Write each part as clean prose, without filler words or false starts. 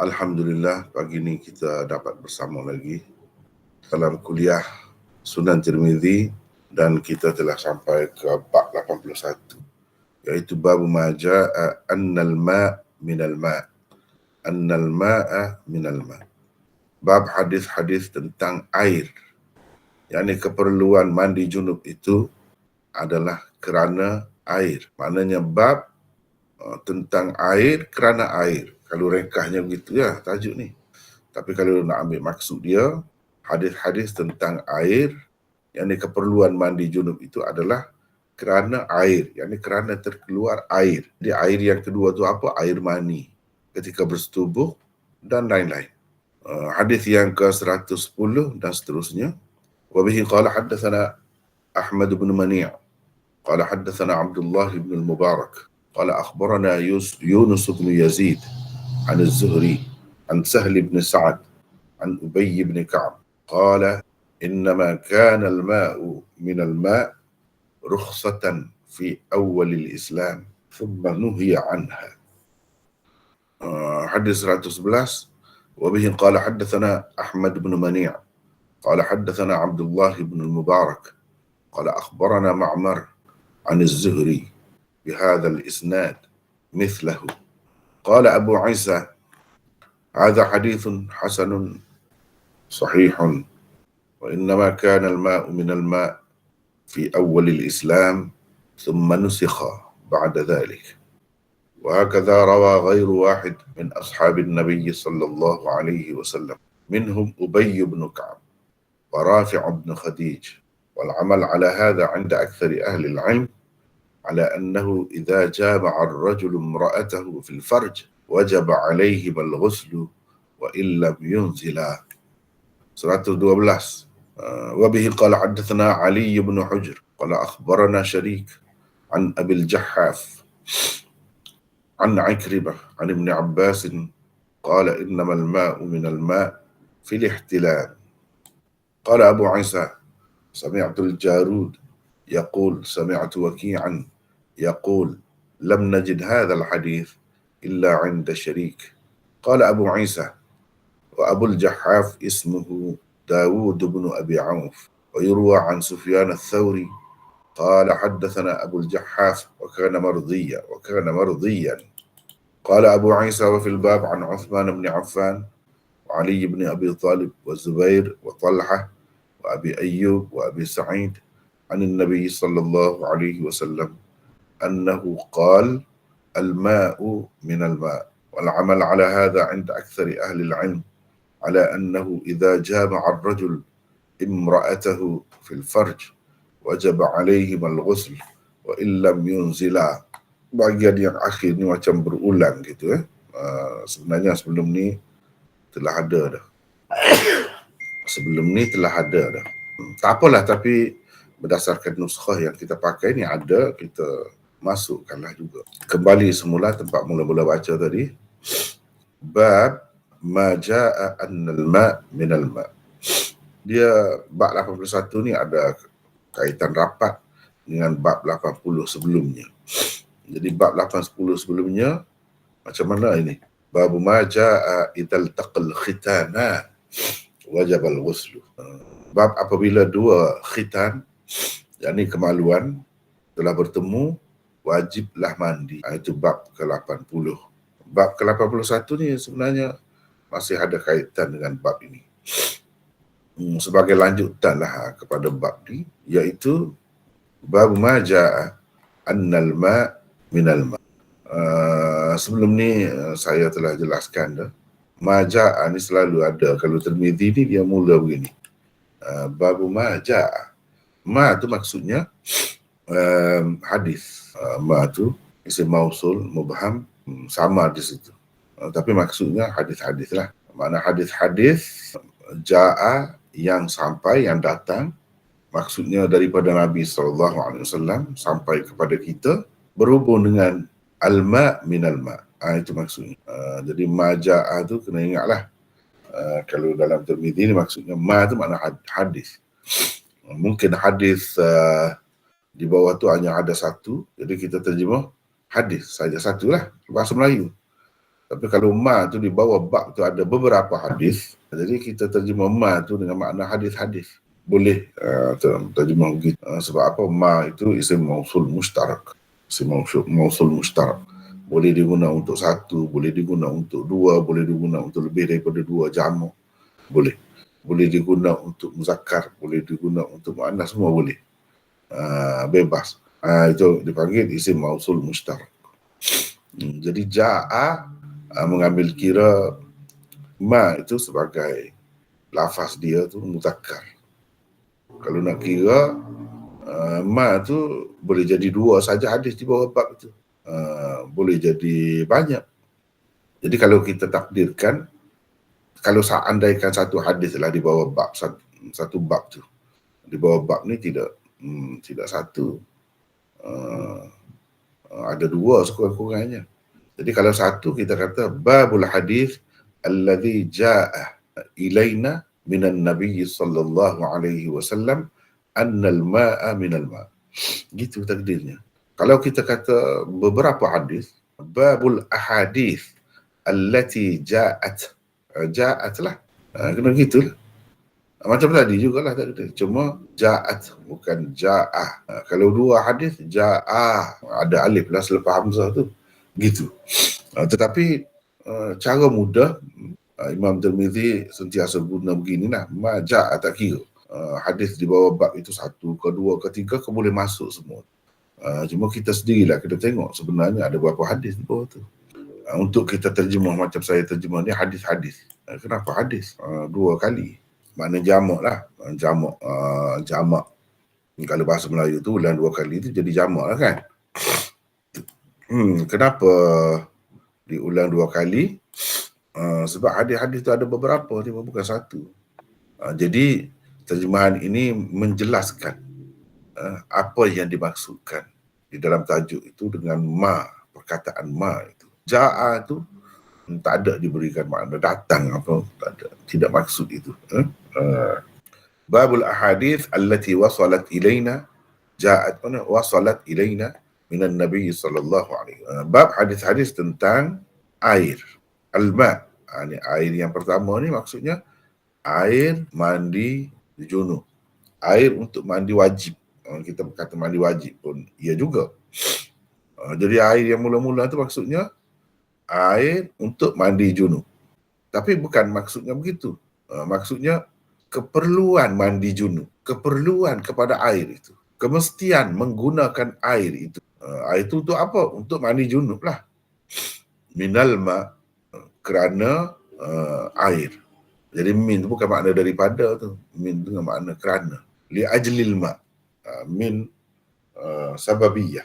Alhamdulillah, pagi ini kita dapat bersama lagi dalam kuliah Sunan Tirmizi dan kita telah sampai ke bab 81, iaitu bab ma jaa annal ma' minal ma'. Annal ma'a minal ma'. Bab hadis-hadis tentang air. Yakni keperluan mandi junub itu adalah kerana air. Maknanya bab tentang air kerana air. Kalau ringkasnya begitu ya tajuk ni. Tapi kalau nak ambil maksud dia, hadis-hadis tentang air, yakni keperluan mandi junub itu adalah kerana air, yakni kerana terkeluar air. Jadi air yang kedua tu apa? Air mani ketika bersetubuh dan lain-lain. Hadis yang ke-110 dan seterusnya. Wa bihi qala haddatsana Ahmad bin Mani', qala haddatsana Abdullah bin al-Mubarak, qala akhbarana Yunus bin Yazid عن الزهري عن سهل بن سعد عن أبي بن كعب قال إنما كان الماء من الماء رخصة في أول الإسلام ثم نهي عنها. حديث 111. وبه قال حدثنا أحمد بن منيع قال حدثنا عبد الله بن المبارك قال أخبرنا معمر عن الزهري بهذا الإسناد مثله. قال أبو عيسى هذا حديث حسن صحيح وإنما كان الماء من الماء في أول الإسلام ثم نسخ بعد ذلك. وهكذا روى غير واحد من أصحاب النبي صلى الله عليه وسلم منهم أبي بن كعب ورافع بن خديج. والعمل على هذا عند أكثر أهل العلم على أنه إذا جامع الرجل امرأته في الفرج وجب عليهما الغسل وإن لم ينزلا. 112. وبه قال حدثنا علي بن حجر قال أخبرنا شريك عن أبي الجحاف عن عكرمة عن ابن عباس قال إنما الماء من الماء في الاحتلام. قال أبو عيسى سمعت الجارود يقول سمعت وكيعا يقول لم نجد هذا الحديث إلا عند شريك. قال أبو عيسى وأبو الجحاف اسمه داود بن أبي عوف ويروى عن سفيان الثوري قال حدثنا أبو الجحاف وكان مرضيا. قال أبو عيسى وفي الباب عن عثمان بن عفان وعلي بن أبي طالب والزبير وطلحة وأبي أيوب وأبي سعيد عن النبي صلى الله عليه وسلم أنه قال الماء من الماء. والعمل على هذا عند أكثر أهل العلم على أنه إذا جامع الرجل امرأته في الفرج وجب عليهما الغسل وإن لم ينزلا. Bagian yang akhir ni macam berulang gitu sebenarnya sebelum ni telah ada dah. Tak apalah, tapi berdasarkan nuskhah yang kita pakai ni ada, kita masukkanlah juga. Kembali semula tempat mula-mula baca tadi. Bab ma jaa annal ma' minal ma'. Dia bab 81 ni ada kaitan rapat dengan bab 80 sebelumnya. Jadi bab 80 sebelumnya macam mana ini? Bab ma jaa idal taqal khitana wajib al-ghusl. Bab apabila dua khitan, yakni kemaluan, telah bertemu, wajiblah mandi. Itu bab ke-80. Bab ke-81 ni sebenarnya masih ada kaitan dengan bab ini. Sebagai lanjutan lah kepada bab ni, iaitu bab ma jaa annal ma' minal ma'. Sebelum ni saya telah jelaskan dah. Ma jaa ni selalu ada. Kalau Tirmizi ni dia mula begini. Bab ma jaa. Ma tu maksudnya hadis. Ma tu isim mausul mubham, sama di situ. Tapi maksudnya hadis-hadis lah. Makna hadis-hadis jaa yang sampai, yang datang, maksudnya daripada Nabi SAW sampai kepada kita, berhubung dengan al-ma' minal ma'. Itu maksudnya. Jadi ma jaa tu kena ingatlah. Kalau dalam Tirmizi ni maksudnya ma tu makna hadis. Mungkin hadis di bawah tu hanya ada satu, jadi kita terjemah hadis saja, satulah bahasa Melayu. Tapi kalau ma tu di bawah bab tu ada beberapa hadis, jadi kita terjemah ma tu dengan makna hadis-hadis. Boleh terjemah begitu. Sebab apa? Ma itu isim mausul mustarak. Isim mausul mustarak. Boleh diguna untuk satu, boleh diguna untuk dua, boleh diguna untuk lebih daripada dua, jamak. Boleh. Boleh diguna untuk muzakkar, boleh diguna untuk muannas, semua boleh. Bebas. Itu dipanggil isim mausul mustarak. Jadi ja'a mengambil kira ma itu sebagai lafaz dia tu muzakkar. Kalau nak kira ma tu boleh jadi dua saja hadis di bawah bab itu. Boleh jadi banyak. Jadi kalau kita takdirkan, kalau seandaikan satu hadis lah di bawah bab, satu bab tu, di bawah bab ni tidak satu, ada dua sekurang-kurangnya. Jadi kalau satu kita kata babul hadis alladhi ja'a ilaina minan nabiy sallallahu alaihi wasallam annal ma'a minal ma'. Gitu takdirnya. Kalau kita kata beberapa hadis, babul ahadith allati ja'at lah. Kena gitu lah. Macam tadi jugalah tadi. Cuma ja'at bukan ja'ah. Kalau dua hadis ja'ah, ada alif lah selepas hamzah tu. Gitu. Tetapi cara mudah Imam Tirmizi sentiasa guna beginilah. Ma ja'at tak kira. Hadis di bawah bab itu satu, kedua, ketiga, kau boleh masuk semua. Cuma kita sendirilah kita tengok sebenarnya ada berapa hadis di bawah tu. Untuk kita terjemah macam saya terjemah ni hadis-hadis. Kenapa hadis? Dua kali. Makna jamak lah. Jamak. Kalau bahasa Melayu tu ulang dua kali tu jadi jamak lah kan. Kenapa diulang dua kali? Sebab hadis-hadis tu ada beberapa, dia bukan satu. Jadi terjemahan ini menjelaskan apa yang dimaksudkan di dalam tajuk itu dengan ma, perkataan ma itu. Ja'a itu tak ada diberikan makna datang apa, tak ada, tidak maksud itu. Babul ahadith allati wasalat ilaina, ja'at mana wasalat ilaina minan nabiy sallallahu alaihi wasallam. Bab hadis-hadis tentang air, al-ma. Ini air yang pertama ni maksudnya air mandi junub, air untuk mandi wajib. Kita kata mandi wajib pun ia juga. Jadi air yang mula-mula tu maksudnya air untuk mandi junub. Tapi bukan maksudnya begitu. Maksudnya keperluan mandi junub, keperluan kepada air itu, kemestian menggunakan air itu. Air itu untuk apa? Untuk mandi junub lah. Minal ma, kerana air. Jadi min tu bukan makna daripada tu. Min tu dengan makna kerana. Li ajlil ma. Min sababiyah.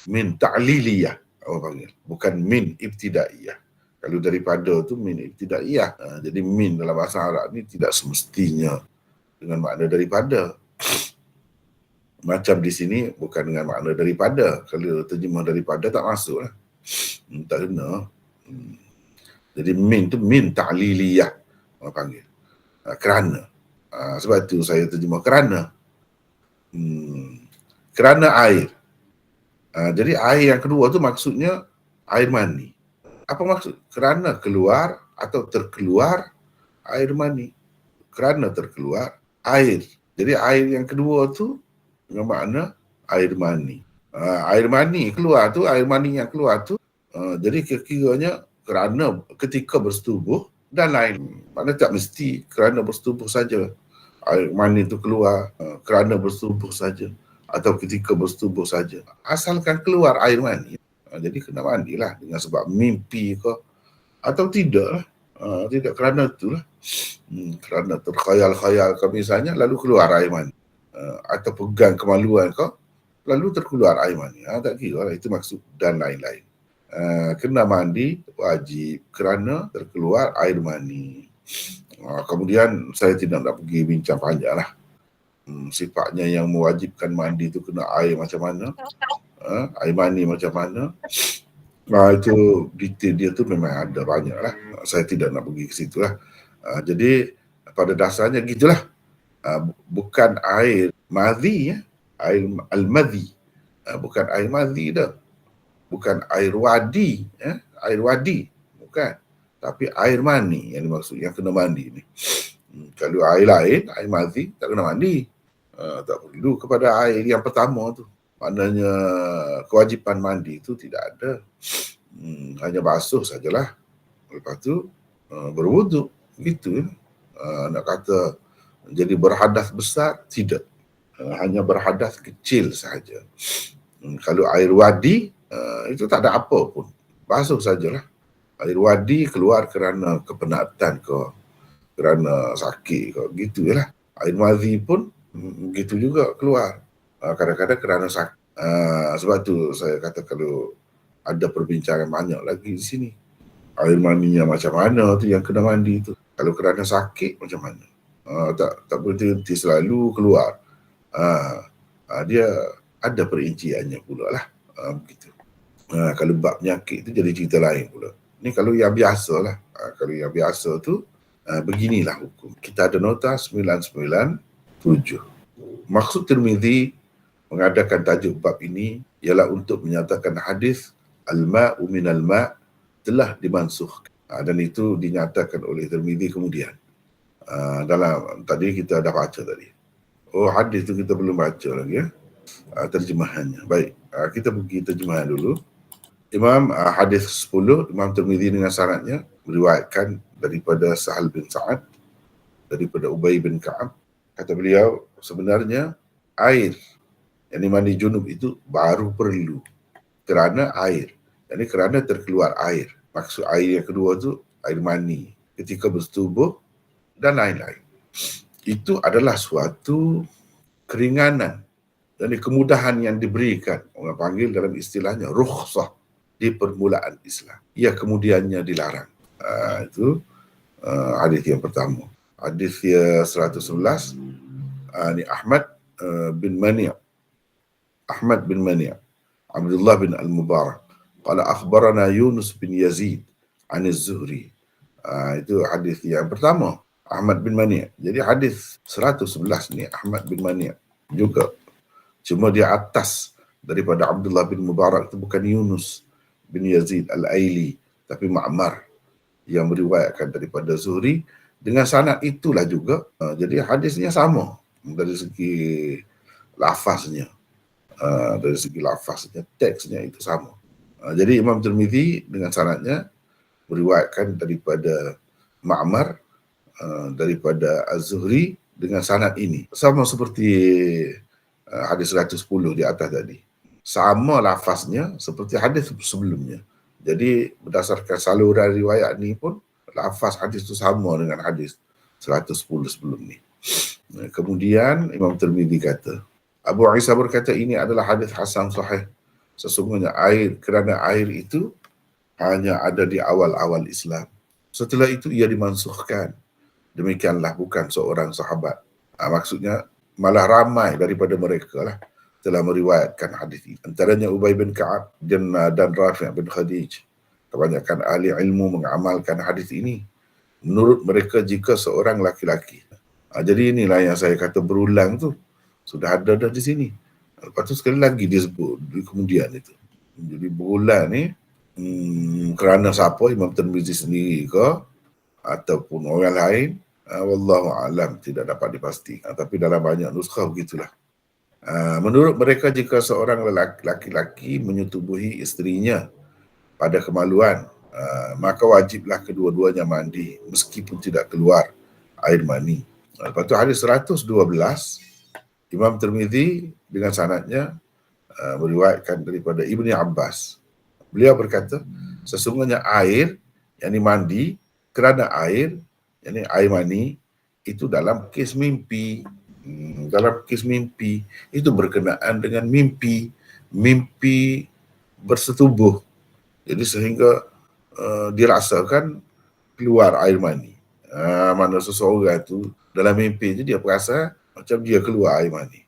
Min ta'liliyah. Orang panggil. Bukan min ibtidaiyah. Kalau daripada tu min ibtidaiyah. Jadi min dalam bahasa Arab ni tidak semestinya dengan makna daripada. Macam di sini bukan dengan makna daripada. Kalau terjemah daripada tak masuk lah. Tak kena. Jadi min tu min ta'liliyah. Orang panggil. Kerana. Sebab itu saya terjemah kerana. Kerana air. Jadi air yang kedua tu maksudnya air mani. Apa maksud? Kerana keluar atau terkeluar air mani. Kerana terkeluar air. Jadi air yang kedua tu dengan makna air mani. Air mani keluar tu, air mani yang keluar tu. Jadi kira-kiranya kerana ketika bersetubuh dan lain. Maknanya tak mesti kerana bersetubuh saja air mani itu keluar, kerana bersetubuh saja atau ketika bersetubuh saja. Asalkan keluar air mani, jadi kena mandilah dengan sebab mimpi ke atau tidak lah. Tidak kerana itulah. Kerana terkhayal-khayal ke misalnya lalu keluar air mani. Atau pegang kemaluan ke lalu terkeluar air mani. Tak kira lah, itu maksud dan lain-lain. Kena mandi wajib kerana terkeluar air mani. Kemudian saya tidak nak pergi bincang panjang lah. Sifatnya yang mewajibkan mandi itu kena air macam mana, air mani macam mana. Itu detail dia tu memang ada banyak lah. Saya tidak nak pergi ke situ lah. Jadi pada dasarnya gitulah. Bukan air madhi, air al-madhi. Bukan air madhi dah. Bukan air wadi, air wadi. bukan. Tapi air mani yang dimaksud, yang kena mandi ni. Kalau air lain, air madhi, tak kena mandi. Tak perlu kepada air yang pertama tu. Maknanya kewajipan mandi itu tidak ada. Hanya basuh sajalah. Lepas tu berwuduk. Gitu. Nak kata jadi berhadas besar, tidak. Hanya berhadas kecil sahaja. Kalau air wadi, itu tak ada apa pun. Basuh sajalah. Air wadi keluar kerana kepenatan ke, kerana sakit ke, gitu je lah. Air madhi pun begitu juga keluar. Kadang-kadang kerana sakit. Sebab tu saya kata kalau ada perbincangan banyak lagi di sini. Air maninya macam mana tu yang kena mandi tu. Kalau kerana sakit macam mana. Tak berhenti selalu keluar. Dia ada perinciannya pula lah. Begitu. Kalau bab penyakit tu jadi cerita lain pula. Ni kalau yang biasa lah. Kalau yang biasa tu, beginilah hukum. Kita ada nota 997. Maksud Tirmizi mengadakan tajuk bab ini ialah untuk menyatakan hadis al-ma'u minal ma' telah dimansukhkan. Dan itu dinyatakan oleh Tirmizi kemudian. Dalam tadi kita dah baca tadi. Hadis tu kita belum baca lagi ya. Terjemahannya. Baik, kita pergi terjemahan dulu. Imam hadis 10, Imam Tirmizi dengan sanadnya meriwayatkan daripada Sahal bin Sa'ad, daripada Ubay bin Ka'ab. Kata beliau, sebenarnya air yang mandi junub itu baru perlu kerana air. Jadi kerana terkeluar air. Maksud air yang kedua tu air mani ketika bersetubuh dan lain-lain. Itu adalah suatu keringanan dan kemudahan yang diberikan. Orang panggil dalam istilahnya rukhsah di permulaan Islam. Ia kemudiannya dilarang. Itu hadis yang pertama. Hadis yang 111 ni Ahmad bin Mani'. Ahmad bin Mani', Abdullah bin Al-Mubarak. Qala akhbarana Yunus bin Yazid an Az-Zuhri. Itu hadis yang pertama. Ahmad bin Mani'. Jadi hadis 111 ni Ahmad bin Mani' juga. Cuma dia atas daripada Abdullah bin Mubarak, itu bukan Yunus bin Yazid Al-Aili, tapi Ma'mar yang meriwayatkan daripada Zuhri dengan sanad itulah juga. Jadi hadisnya sama dari segi lafaznya. Dari segi lafaznya, teksnya itu sama. Jadi Imam Tirmizi dengan sanadnya meriwayatkan daripada Ma'mar, daripada Az-Zuhri dengan sanad ini. Sama seperti hadis 110 di atas tadi. Sama lafaznya seperti hadis sebelumnya. Jadi berdasarkan saluran riwayat ni pun, lafaz hadis itu sama dengan hadis 110 sebelum ni. Kemudian Imam Tirmizi kata, Abu Isa berkata ini adalah hadis hasan sahih. Sesungguhnya kerana air itu hanya ada di awal-awal Islam. Setelah itu ia dimansukhkan. Demikianlah bukan seorang sahabat. Maksudnya malah ramai daripada mereka lah telah meriwayatkan hadis ini. Antaranya Ubay bin Ka'ab dan Rafi' bin Khadij. Kebanyakan ahli ilmu mengamalkan hadis ini. Menurut mereka jika seorang laki-laki. Jadi inilah yang saya kata berulang tu. Sudah ada dah di sini. Lepas tu sekali lagi dia sebut di kemudian itu. Jadi berulang ni kerana siapa, Imam Tirmizi sendiri ke ataupun orang lain, wallahu alam, tidak dapat dipastikan. Tapi dalam banyak nuskah begitulah. Menurut mereka jika seorang laki-laki menyetubuhi isterinya pada kemaluan, maka wajiblah kedua-duanya mandi meskipun tidak keluar air mani. Lepas tu hadis 112, Imam Tirmizi dengan sanadnya meriwayatkan daripada Ibni Abbas. Beliau berkata, sesungguhnya air yang dimandi kerana air, yakni air mani, itu dalam kes mimpi. Dalam kes mimpi itu berkenaan dengan mimpi bersetubuh. Jadi sehingga dirasakan keluar air mani. Mana seseorang itu dalam mimpi itu dia perasa macam dia keluar air mani.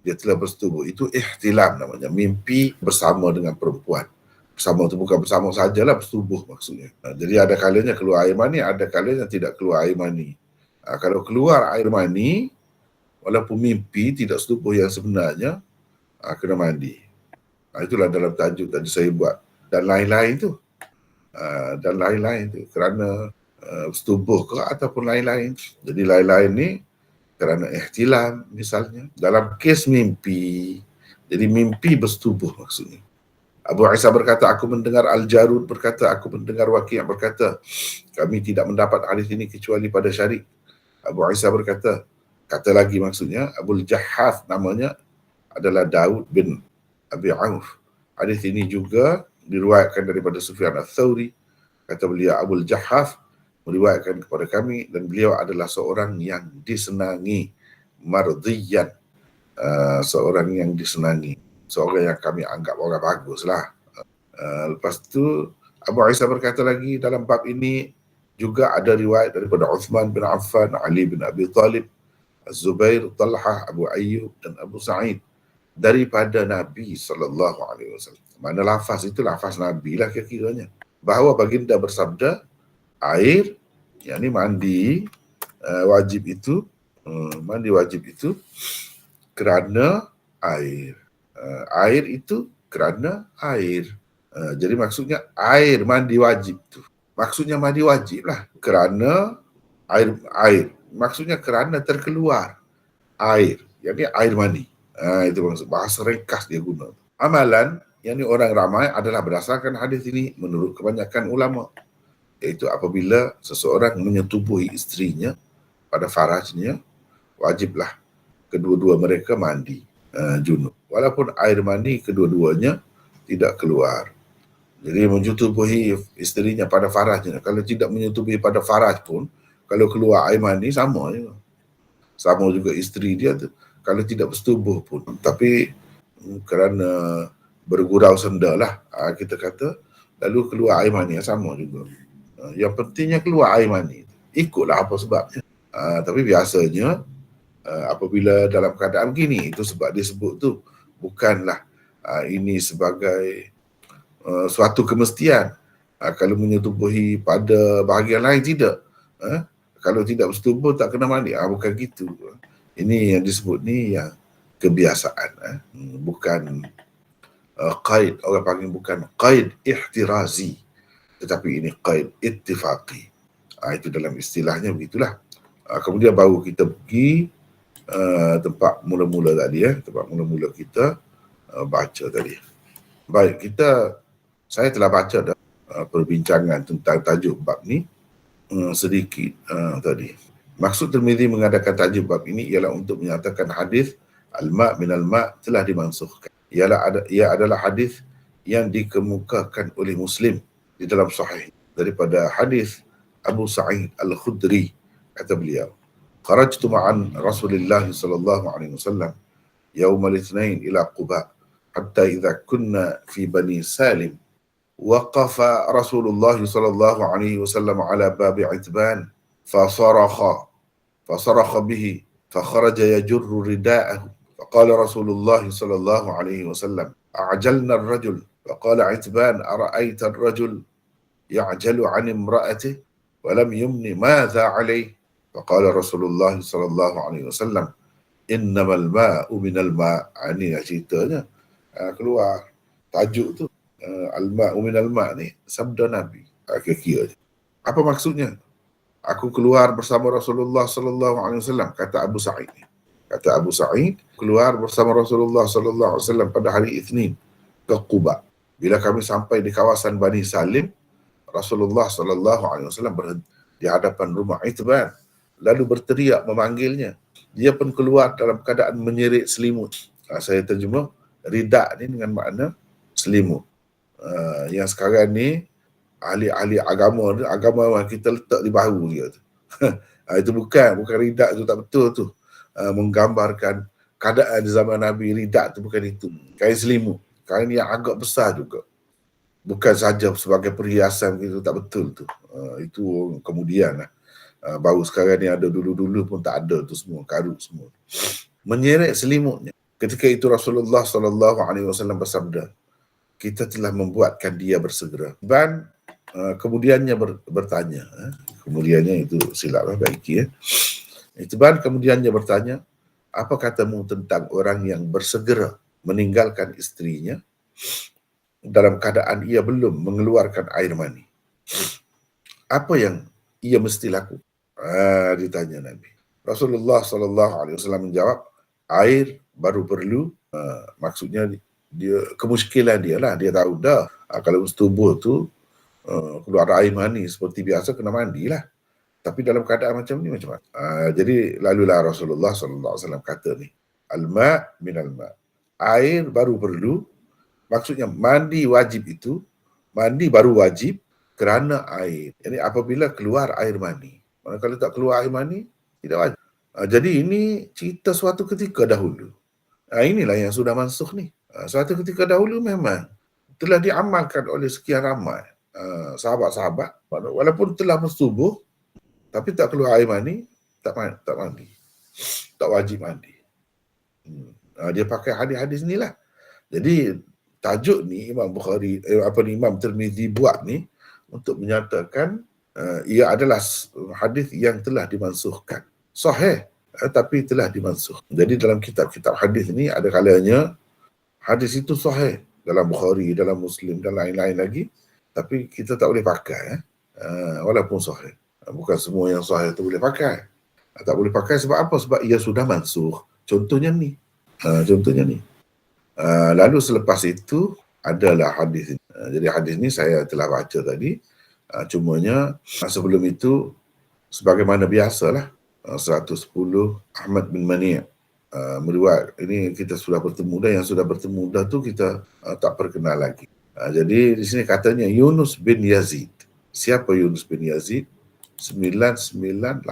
Dia telah bersetubuh. Itu ihtilam namanya. Mimpi bersama dengan perempuan. Bersama itu bukan bersama sajalah, bersetubuh maksudnya. Jadi ada kalanya keluar air mani, ada kalanya tidak keluar air mani. Kalau keluar air mani, walaupun mimpi tidak setubuh yang sebenarnya, kena mandi. Itulah dalam tajuk tadi saya buat. Dan lain-lain tu. dan lain-lain tu, kerana setubuh ke ataupun lain-lain. Jadi lain-lain ni kerana ihtilam misalnya. Dalam kes mimpi, jadi mimpi bersetubuh maksudnya. Abu Isa berkata, aku mendengar Al-Jarud berkata, aku mendengar Waqi' berkata, kami tidak mendapat hadis ini kecuali pada Syarik. Abu Isa berkata, kata lagi maksudnya, Abul Jahhaf namanya adalah Daud bin Abi Auf. Hadis ini juga diriwayatkan daripada Sufyan Ats-Tsauri. Kata beliau, Abul Jahhaf meriwayatkan kepada kami dan beliau adalah seorang yang disenangi, mardhiyan, seorang yang disenangi, seorang yang kami anggap orang bagus lah. Lepas tu Abu Isa berkata lagi, dalam bab ini juga ada riwayat daripada Uthman bin Affan, Ali bin Abi Talib, Az-Zubair, Talhah, Abu Ayyub dan Abu Sa'id daripada Nabi SAW. Mana lafaz itu lafaz Nabi lah kira-kiranya. Bahawa baginda bersabda, air, yakni mandi wajib itu, kerana air. Air itu kerana air. Jadi maksudnya air mandi wajib tu. Maksudnya mandi wajib lah. Kerana air. Maksudnya kerana terkeluar air. Jadi air mandi. Itu maksud. Bahasa ringkas dia guna. Amalan yang ni orang ramai adalah berdasarkan hadis ini menurut kebanyakan ulama. Iaitu apabila seseorang menyetubuhi isterinya pada farajnya, wajiblah kedua-dua mereka mandi junub. Walaupun air mandi kedua-duanya tidak keluar. Jadi menyetubuhi isterinya pada farajnya. Kalau tidak menyetubuhi pada faraj pun, kalau keluar air mandi sama juga. Sama juga isteri dia tu. Kalau tidak bersetubuh pun. Tapi kerana bergurau senda lah, kita kata, lalu keluar air mani, sama juga. Yang pentingnya keluar air mani. Ikutlah apa sebabnya. Tapi biasanya, apabila dalam keadaan begini, itu sebab dia sebut tu, bukanlah ini sebagai suatu kemestian. Kalau menyetubuhi pada bahagian lain, tidak. Kalau tidak bersetubuh, tak kena mandi. Bukan gitu. Ini yang disebut ni yang kebiasaan. Bukan qaid, orang panggil bukan qaid ihtirazi, tetapi ini qaid ittifaqi. Itu dalam istilahnya begitulah. Kemudian baru kita pergi tempat mula-mula tadi, tempat mula-mula kita baca tadi. Baik, saya telah baca dah perbincangan tentang tajuk bab ni sedikit tadi. Maksud Tirmizi mengadakan tajuk bab ini ialah untuk menyatakan hadis al-ma' minal ma' telah dimansukhkan. Ia adalah hadis yang dikemukakan oleh Muslim di dalam sahih daripada hadis Abu Sa'id Al-Khudri. Kata beliau, kharajtu ma'an Rasulullah sallallahu alaihi wasallam yawm al-ithnain ila Quba hatta idza kunna fi Bani Salim waqafa Rasulullah sallallahu alaihi wasallam ala babi Itban فصرخ به فخرج يجر رداءه فقال رسول الله صلى الله عليه وسلم أعجلنا الرجل فقال عتبان أرأيت الرجل يعجل عن امرأته ولم يمن ماذا عليه فقال رسول الله صلى الله عليه وسلم إنما الماء من الماء. Ini ceritanya keluar tajuk tu al-ma'u min al-ma' ni sabda Nabi. Kira-kira apa maksudnya? Aku keluar bersama Rasulullah sallallahu alaihi wasallam, kata Abu Sa'id. Kata Abu Sa'id, keluar bersama Rasulullah sallallahu alaihi wasallam pada hari Isnin ke Quba. Bila kami sampai di kawasan Bani Salim, Rasulullah sallallahu alaihi wasallam berhenti di hadapan rumah Itban, lalu berteriak memanggilnya. Dia pun keluar dalam keadaan menyerit selimut. Saya terjemah ridak ni dengan makna selimut. Yang sekarang ni ahli-ahli agama yang kita letak di bahu dia tu. Itu bukan ridak tu, tak betul tu. Menggambarkan keadaan di zaman Nabi, ridak tu bukan itu. Kain selimut, kain yang agak besar juga. Bukan saja sebagai perhiasan itu, tak betul tu. Itu kemudian lah. Baru sekarang ni ada, dulu-dulu pun tak ada tu semua, karut semua. Menyeret selimutnya. Ketika itu Rasulullah SAW bersabda, kita telah membuatkan dia bersegera. Dan kemudiannya bertanya, kemudiannya itu silaplah baiki. Itban kemudiannya bertanya, apa katamu tentang orang yang bersegera meninggalkan isterinya dalam keadaan ia belum mengeluarkan air mani? Apa yang ia mesti lakukan? Ditanya Nabi. Rasulullah SAW menjawab, air baru perlu, maksudnya dia kemuskilan dia lah, dia tahu dah kalau tubuh tu keluar air mani seperti biasa kena mandi lah. Tapi dalam keadaan macam ni macam mana? Jadi lalulah Rasulullah SAW kata ni, al-ma' minal ma'. Air baru perlu, maksudnya mandi wajib itu, mandi baru wajib kerana air. Jadi apabila keluar air mani. Kalau tak keluar air mani, tidak wajib. Jadi ini cerita suatu ketika dahulu. Inilah yang sudah mansukh ni. Suatu ketika dahulu memang telah diamalkan oleh sekian ramai sahabat-sahabat, walaupun telah bersubuh, tapi tak keluar air mani, tak mandi. Tak wajib mandi. Dia pakai hadis-hadis ni lah. Jadi tajuk ni Imam Bukhari, Imam Tirmizi buat ni untuk menyatakan ia adalah hadis yang telah dimansuhkan. Sahih, tapi telah dimansuh. Jadi dalam kitab-kitab hadis ni ada kalanya hadis itu sahih dalam Bukhari, dalam Muslim dan lain-lain lagi, tapi kita tak boleh pakai walaupun sahih. Bukan semua yang sahih itu boleh pakai. Tak boleh pakai sebab apa? Sebab ia sudah mansuh. Contohnya ni. Lalu selepas itu adalah hadis ini. Jadi hadis ni saya telah baca tadi. Cumanya sebelum itu sebagaimana biasalah 110 Ahmad bin Mani' meriwayat. Ini kita sudah bertemu dah, yang sudah bertemu dah tu kita tak perkenal lagi. Jadi di sini katanya Yunus bin Yazid. Siapa Yunus bin Yazid? 998.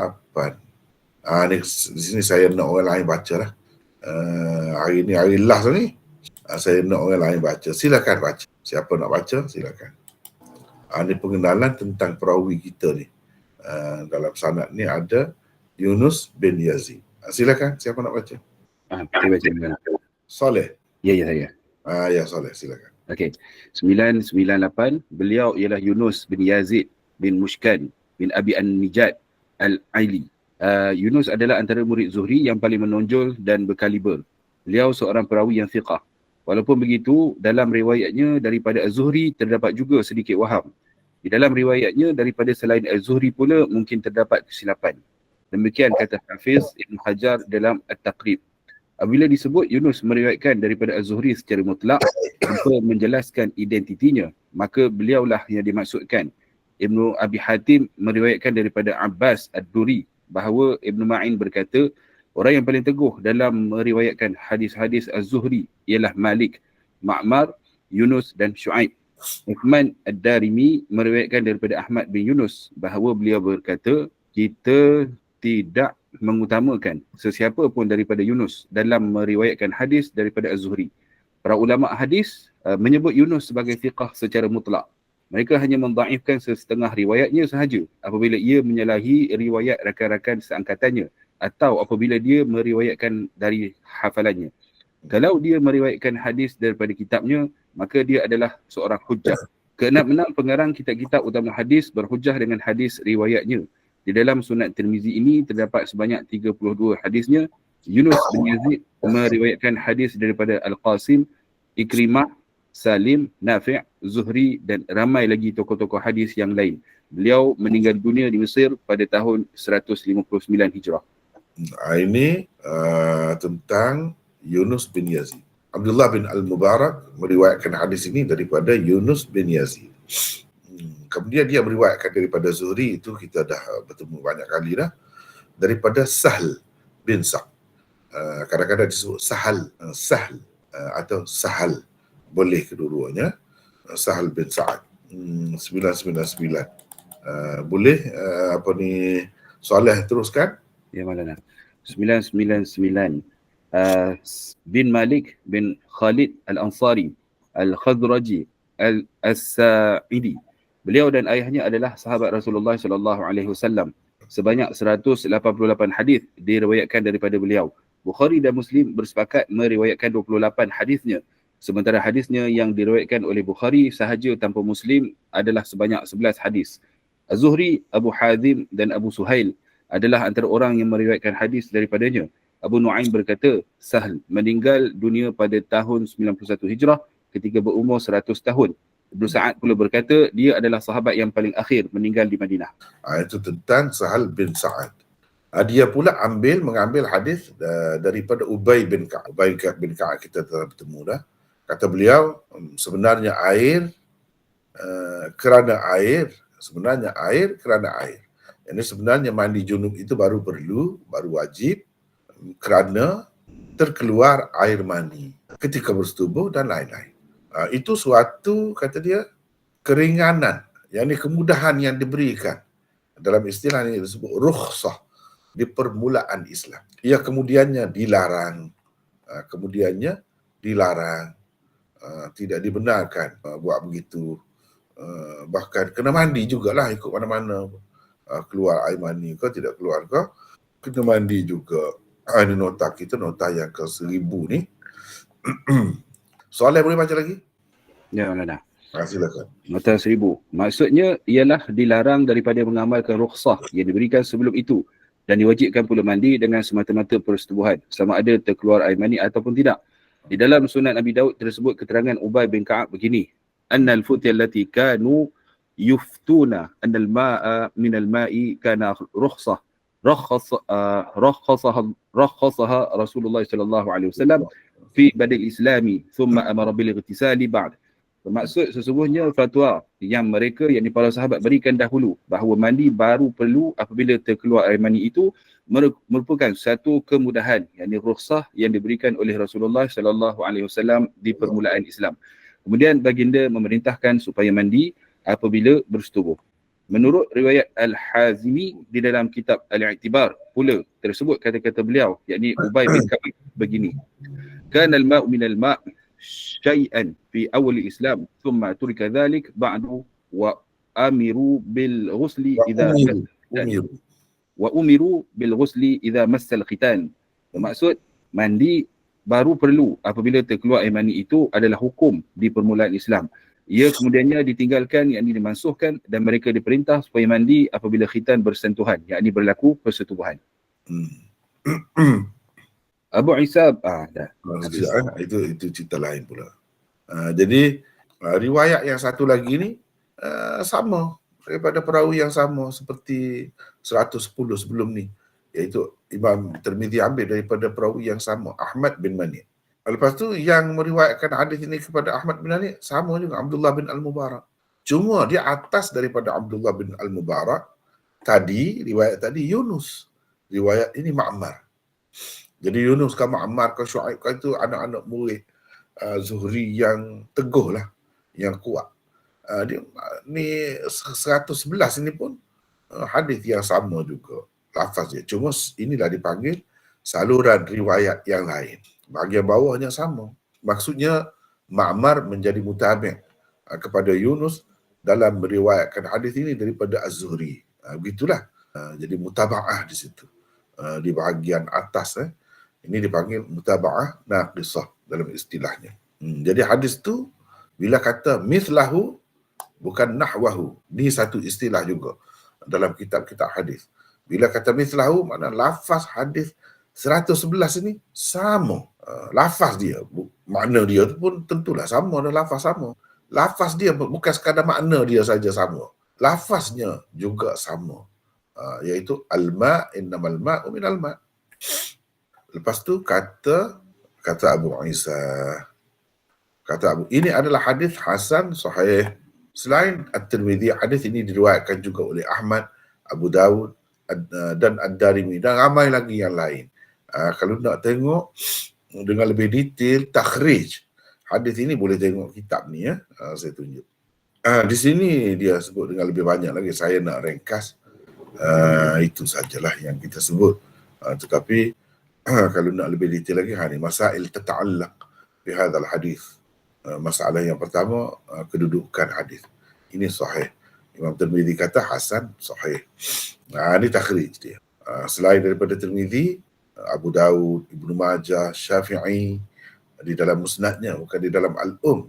Di sini saya nak orang lain baca lah. Hari ni hari last ni. Saya nak orang lain baca. Silakan baca. Siapa nak baca, silakan. Ini pengenalan tentang perawi kita ni. Dalam sanad ni ada Yunus bin Yazid. Silakan, siapa nak baca? Saya baca dulu. Soleh. Ya, saya. Ya, Soleh, silakan. Okey. 998, beliau ialah Yunus bin Yazid bin Mushkan bin Abi An-Nijad Al-Aili. Yunus adalah antara murid Zuhri yang paling menonjol dan berkaliber. Beliau seorang perawi yang thiqah. Walaupun begitu, dalam riwayatnya daripada Az-Zuhri terdapat juga sedikit waham. Di dalam riwayatnya daripada selain Az-Zuhri pula mungkin terdapat kesilapan. Demikian kata Hafiz Ibn Hajar dalam At-Taqrib. Apabila disebut Yunus meriwayatkan daripada Az-Zuhri secara mutlak tanpa menjelaskan identitinya, maka beliaulah yang dimaksudkan. Ibnu Abi Hatim meriwayatkan daripada Abbas Ad-Duri bahawa Ibnu Ma'in berkata, orang yang paling teguh dalam meriwayatkan hadis-hadis Az-Zuhri ialah Malik, Ma'mar, Yunus dan Shu'aib. Uthman Ad-Darimi meriwayatkan daripada Ahmad bin Yunus bahawa beliau berkata, kita tidak mengutamakan sesiapa pun daripada Yunus dalam meriwayatkan hadis daripada Az-Zuhri. Para ulama hadis menyebut Yunus sebagai thiqah secara mutlak. Mereka hanya mendhaifkan setengah riwayatnya sahaja apabila ia menyalahi riwayat rakan-rakan seangkatannya atau apabila dia meriwayatkan dari hafalannya. Kalau dia meriwayatkan hadis daripada kitabnya, maka dia adalah seorang hujjah. Keenam-enam pengarang kitab-kitab utama hadis berhujjah dengan hadis riwayatnya. Di dalam Sunat Tirmizi ini terdapat sebanyak 32 hadisnya. Yunus bin Yazid meriwayatkan hadis daripada Al-Qasim, Ikrimah, Salim, Nafi', Zuhri dan ramai lagi tokoh-tokoh hadis yang lain. Beliau meninggal dunia di Mesir pada tahun 159 Hijrah. Ini tentang Yunus bin Yazid. Abdullah bin Al-Mubarak meriwayatkan hadis ini daripada Yunus bin Yazid. Kemudian dia meriwayatkan daripada Zuhri, itu kita dah bertemu banyak kali dah, daripada Sahl bin Sa'd. Kadang-kadang disebut Sahl atau Sahal. Boleh kedua-duanya. Sahl bin Sa'd. 999. Boleh Soleh teruskan? Ya, Maulana. 999. Bin Malik bin Khalid Al-Ansari Al-Khadraji Al-Sa'idi. Beliau dan ayahnya adalah sahabat Rasulullah SAW. Sebanyak 188 hadis diriwayatkan daripada beliau. Bukhari dan Muslim bersepakat meriwayatkan 28 hadisnya. Sementara hadisnya yang diriwayatkan oleh Bukhari sahaja tanpa Muslim adalah sebanyak 11 hadis. Az-Zuhri, Abu Hazim dan Abu Suhail adalah antara orang yang meriwayatkan hadis daripadanya. Abu Nu'aim berkata, Sahl meninggal dunia pada tahun 91 Hijrah ketika berumur 100 tahun. Ibnu Sa'ad pula berkata dia adalah sahabat yang paling akhir meninggal di Madinah. Itu tentang Sahal bin Sa'ad. Dia pula mengambil hadis daripada Ubay bin Ka'ab. Ubay bin Ka'ab kita telah bertemu dah. Kata beliau, sebenarnya air kerana air. Ini sebenarnya mandi junub itu baru wajib kerana terkeluar air mani ketika bersetubuh dan lain-lain. Itu suatu, kata dia, keringanan, yakni kemudahan yang diberikan. Dalam istilah ini disebut rukhsah di permulaan Islam. Ia kemudiannya dilarang. Tidak dibenarkan buat begitu. Bahkan kena mandi jugalah ikut mana-mana. Keluar air mani ke tidak keluar ke, kena mandi juga. Ini nota kita, nota yang ke-1000 ni. Soalan boleh baca lagi? Ya, Maulana. Silakan. Nota 1000. Maksudnya ialah dilarang daripada mengamalkan rukhsah yang diberikan sebelum itu dan diwajibkan pula mandi dengan semata-mata persetubuhan, sama ada terkeluar air mani ataupun tidak. Di dalam Sunan Abi Daud tersebut keterangan Ubay bin Ka'ab begini. Annal futya allati kanu yuftuna annal ma'a minal ma'i kana rukhsah. رخصها رسول الله صلى الله عليه وسلم في بدء الإسلام ثم أمر بالاغتسال بعد. Bermaksud sesungguhnya fatwa yang mereka, yakni para sahabat, berikan dahulu bahawa mandi baru perlu apabila terkeluar air mani itu merupakan satu kemudahan, yakni rukhsah yang diberikan oleh Rasulullah sallallahu alaihi wasallam di permulaan Islam. Kemudian baginda memerintahkan supaya mandi apabila bersetubuh. Menurut riwayat Al-Hazimi di dalam kitab Al-I'tibar pula tersebut kata-kata beliau, yakni Ubay bin Ka'ab begini. Kana al-ma'u min al-ma' syai'an fi awal al-Islam thumma turika dhalik ba'du wa amiru bil ghusli idza massa al-khitan. Bermaksud mandi baru perlu apabila terkeluar air mani itu adalah hukum di permulaan Islam. Ia kemudiannya ditinggalkan, yakni dimansuhkan, dan mereka diperintah supaya mandi apabila khitan bersentuhan, yakni berlaku persetubuhan. Abu Isa dah. Itu cerita lain pula. Jadi riwayat yang satu lagi ni sama daripada perawi yang sama seperti 110 sebelum ni, iaitu Imam Tirmizi ambil daripada perawi yang sama, Ahmad bin Mani'. Lepas tu yang meriwayatkan hadis ini kepada Ahmad bin Mani' sama juga Abdullah bin Al-Mubarak. Cuma dia atas daripada Abdullah bin Al-Mubarak riwayat tadi Yunus. Riwayat ini Ma'mar. Jadi Yunus ke Ma'mar ke Syuaib ke itu anak-anak murid Zuhri yang teguh lah, yang kuat. Ni 111 ini pun hadis yang sama juga lafaz dia. Cuma inilah dipanggil saluran riwayat yang lain. Bahagian bawahnya sama. Maksudnya Ma'mar menjadi mutabi' kepada Yunus dalam meriwayatkan hadis ini daripada Az-Zuhri. Begitulah. Jadi mutaba'ah di situ. Di bahagian atas ini dipanggil mutaba'ah naqisah dalam istilahnya. Jadi hadis tu bila kata mithlahu bukan nahwahu. Ini satu istilah juga dalam kitab-kitab hadis. Bila kata mithlahu makna lafaz hadis 111 ini sama. Lafaz dia, makna dia pun tentulah sama, dan lafaz sama. Lafaz dia bukan sekadar makna dia saja sama. Lafaznya juga sama. Iaitu al-ma' innamal ma'u minal ma'. Lepas tu kata Abu Isa, ini adalah hadis hasan sahih. Selain At-Tirmidzi, hadis ini diriwayatkan juga oleh Ahmad, Abu Dawud dan Ad-Darimi dan ramai lagi yang lain. Kalau nak tengok dengan lebih detail takhrij hadis ini, boleh tengok kitab ni saya tunjuk. Di sini dia sebut dengan lebih banyak lagi. Saya nak ringkas itu sajalah yang kita sebut. Tetapi kalau nak lebih detail lagi, ni masail tata'allaq bi hadzal hadis. Masalah yang pertama, kedudukan hadis. Ini sahih. Imam Tirmizi kata hasan sahih. Ini takhrij dia. Selain daripada Tirmizi, Abu Dawud, Ibnu Majah, Syafi'i di dalam musnadnya, bukan di dalam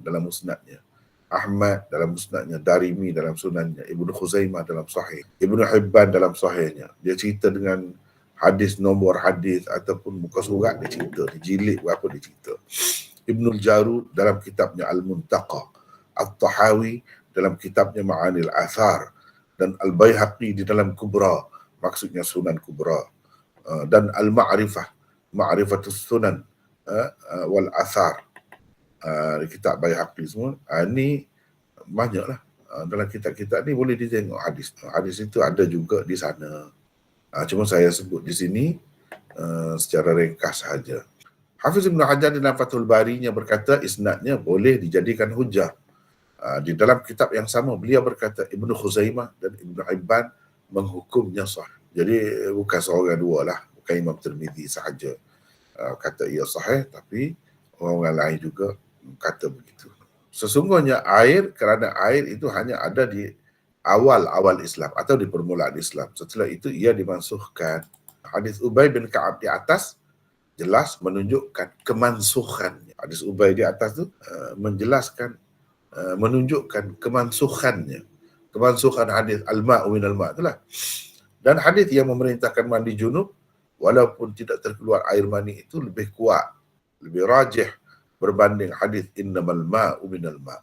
dalam musnadnya. Ahmad dalam musnadnya, Darimi dalam sunannya, Ibnu Khuzaimah dalam sahih, Ibnu Hibban dalam sahihnya. Dia cerita dengan hadis, nombor hadis ataupun muka surat dia cerita, dia jilid berapa dia cerita. Ibnul Jarud dalam kitabnya Al-Muntaqa, At-Tahawi dalam kitabnya Ma'anil Athar, dan Al-Baihaqi di dalam Kubra, maksudnya Sunan Kubra, dan Al-Ma'rifah, Ma'rifatus Sunan wal Athar, di kitab Baihaqi semua. Ini banyaklah. Dalam kitab-kitab ni boleh ditengok hadis. Hadis itu ada juga di sana. Cuma saya sebut di sini secara ringkas sahaja. Hafiz Ibn Hajar dalam Fathul Barinya berkata isnadnya boleh dijadikan hujah. Di dalam kitab yang sama beliau berkata Ibnu Khuzaimah dan Ibnu Hibban menghukumnya sah. Jadi bukan seorang dua lah, bukan Imam Tirmizi sahaja kata ia sahih, tapi orang lain juga kata begitu. Sesungguhnya air, kerana air itu hanya ada di awal-awal Islam atau di permulaan Islam. Setelah itu ia dimansuhkan. Hadis Ubay bin Ka'ab di atas jelas menunjukkan kemansuhannya. Hadis Ubay di atas itu menjelaskan, menunjukkan kemansuhannya. Kemansuhan hadis al-ma'u minal ma' itulah. Dan hadis yang memerintahkan mandi junub walaupun tidak terkeluar air mani itu lebih kuat, lebih rajih berbanding hadis innamal ma'u minal ma'.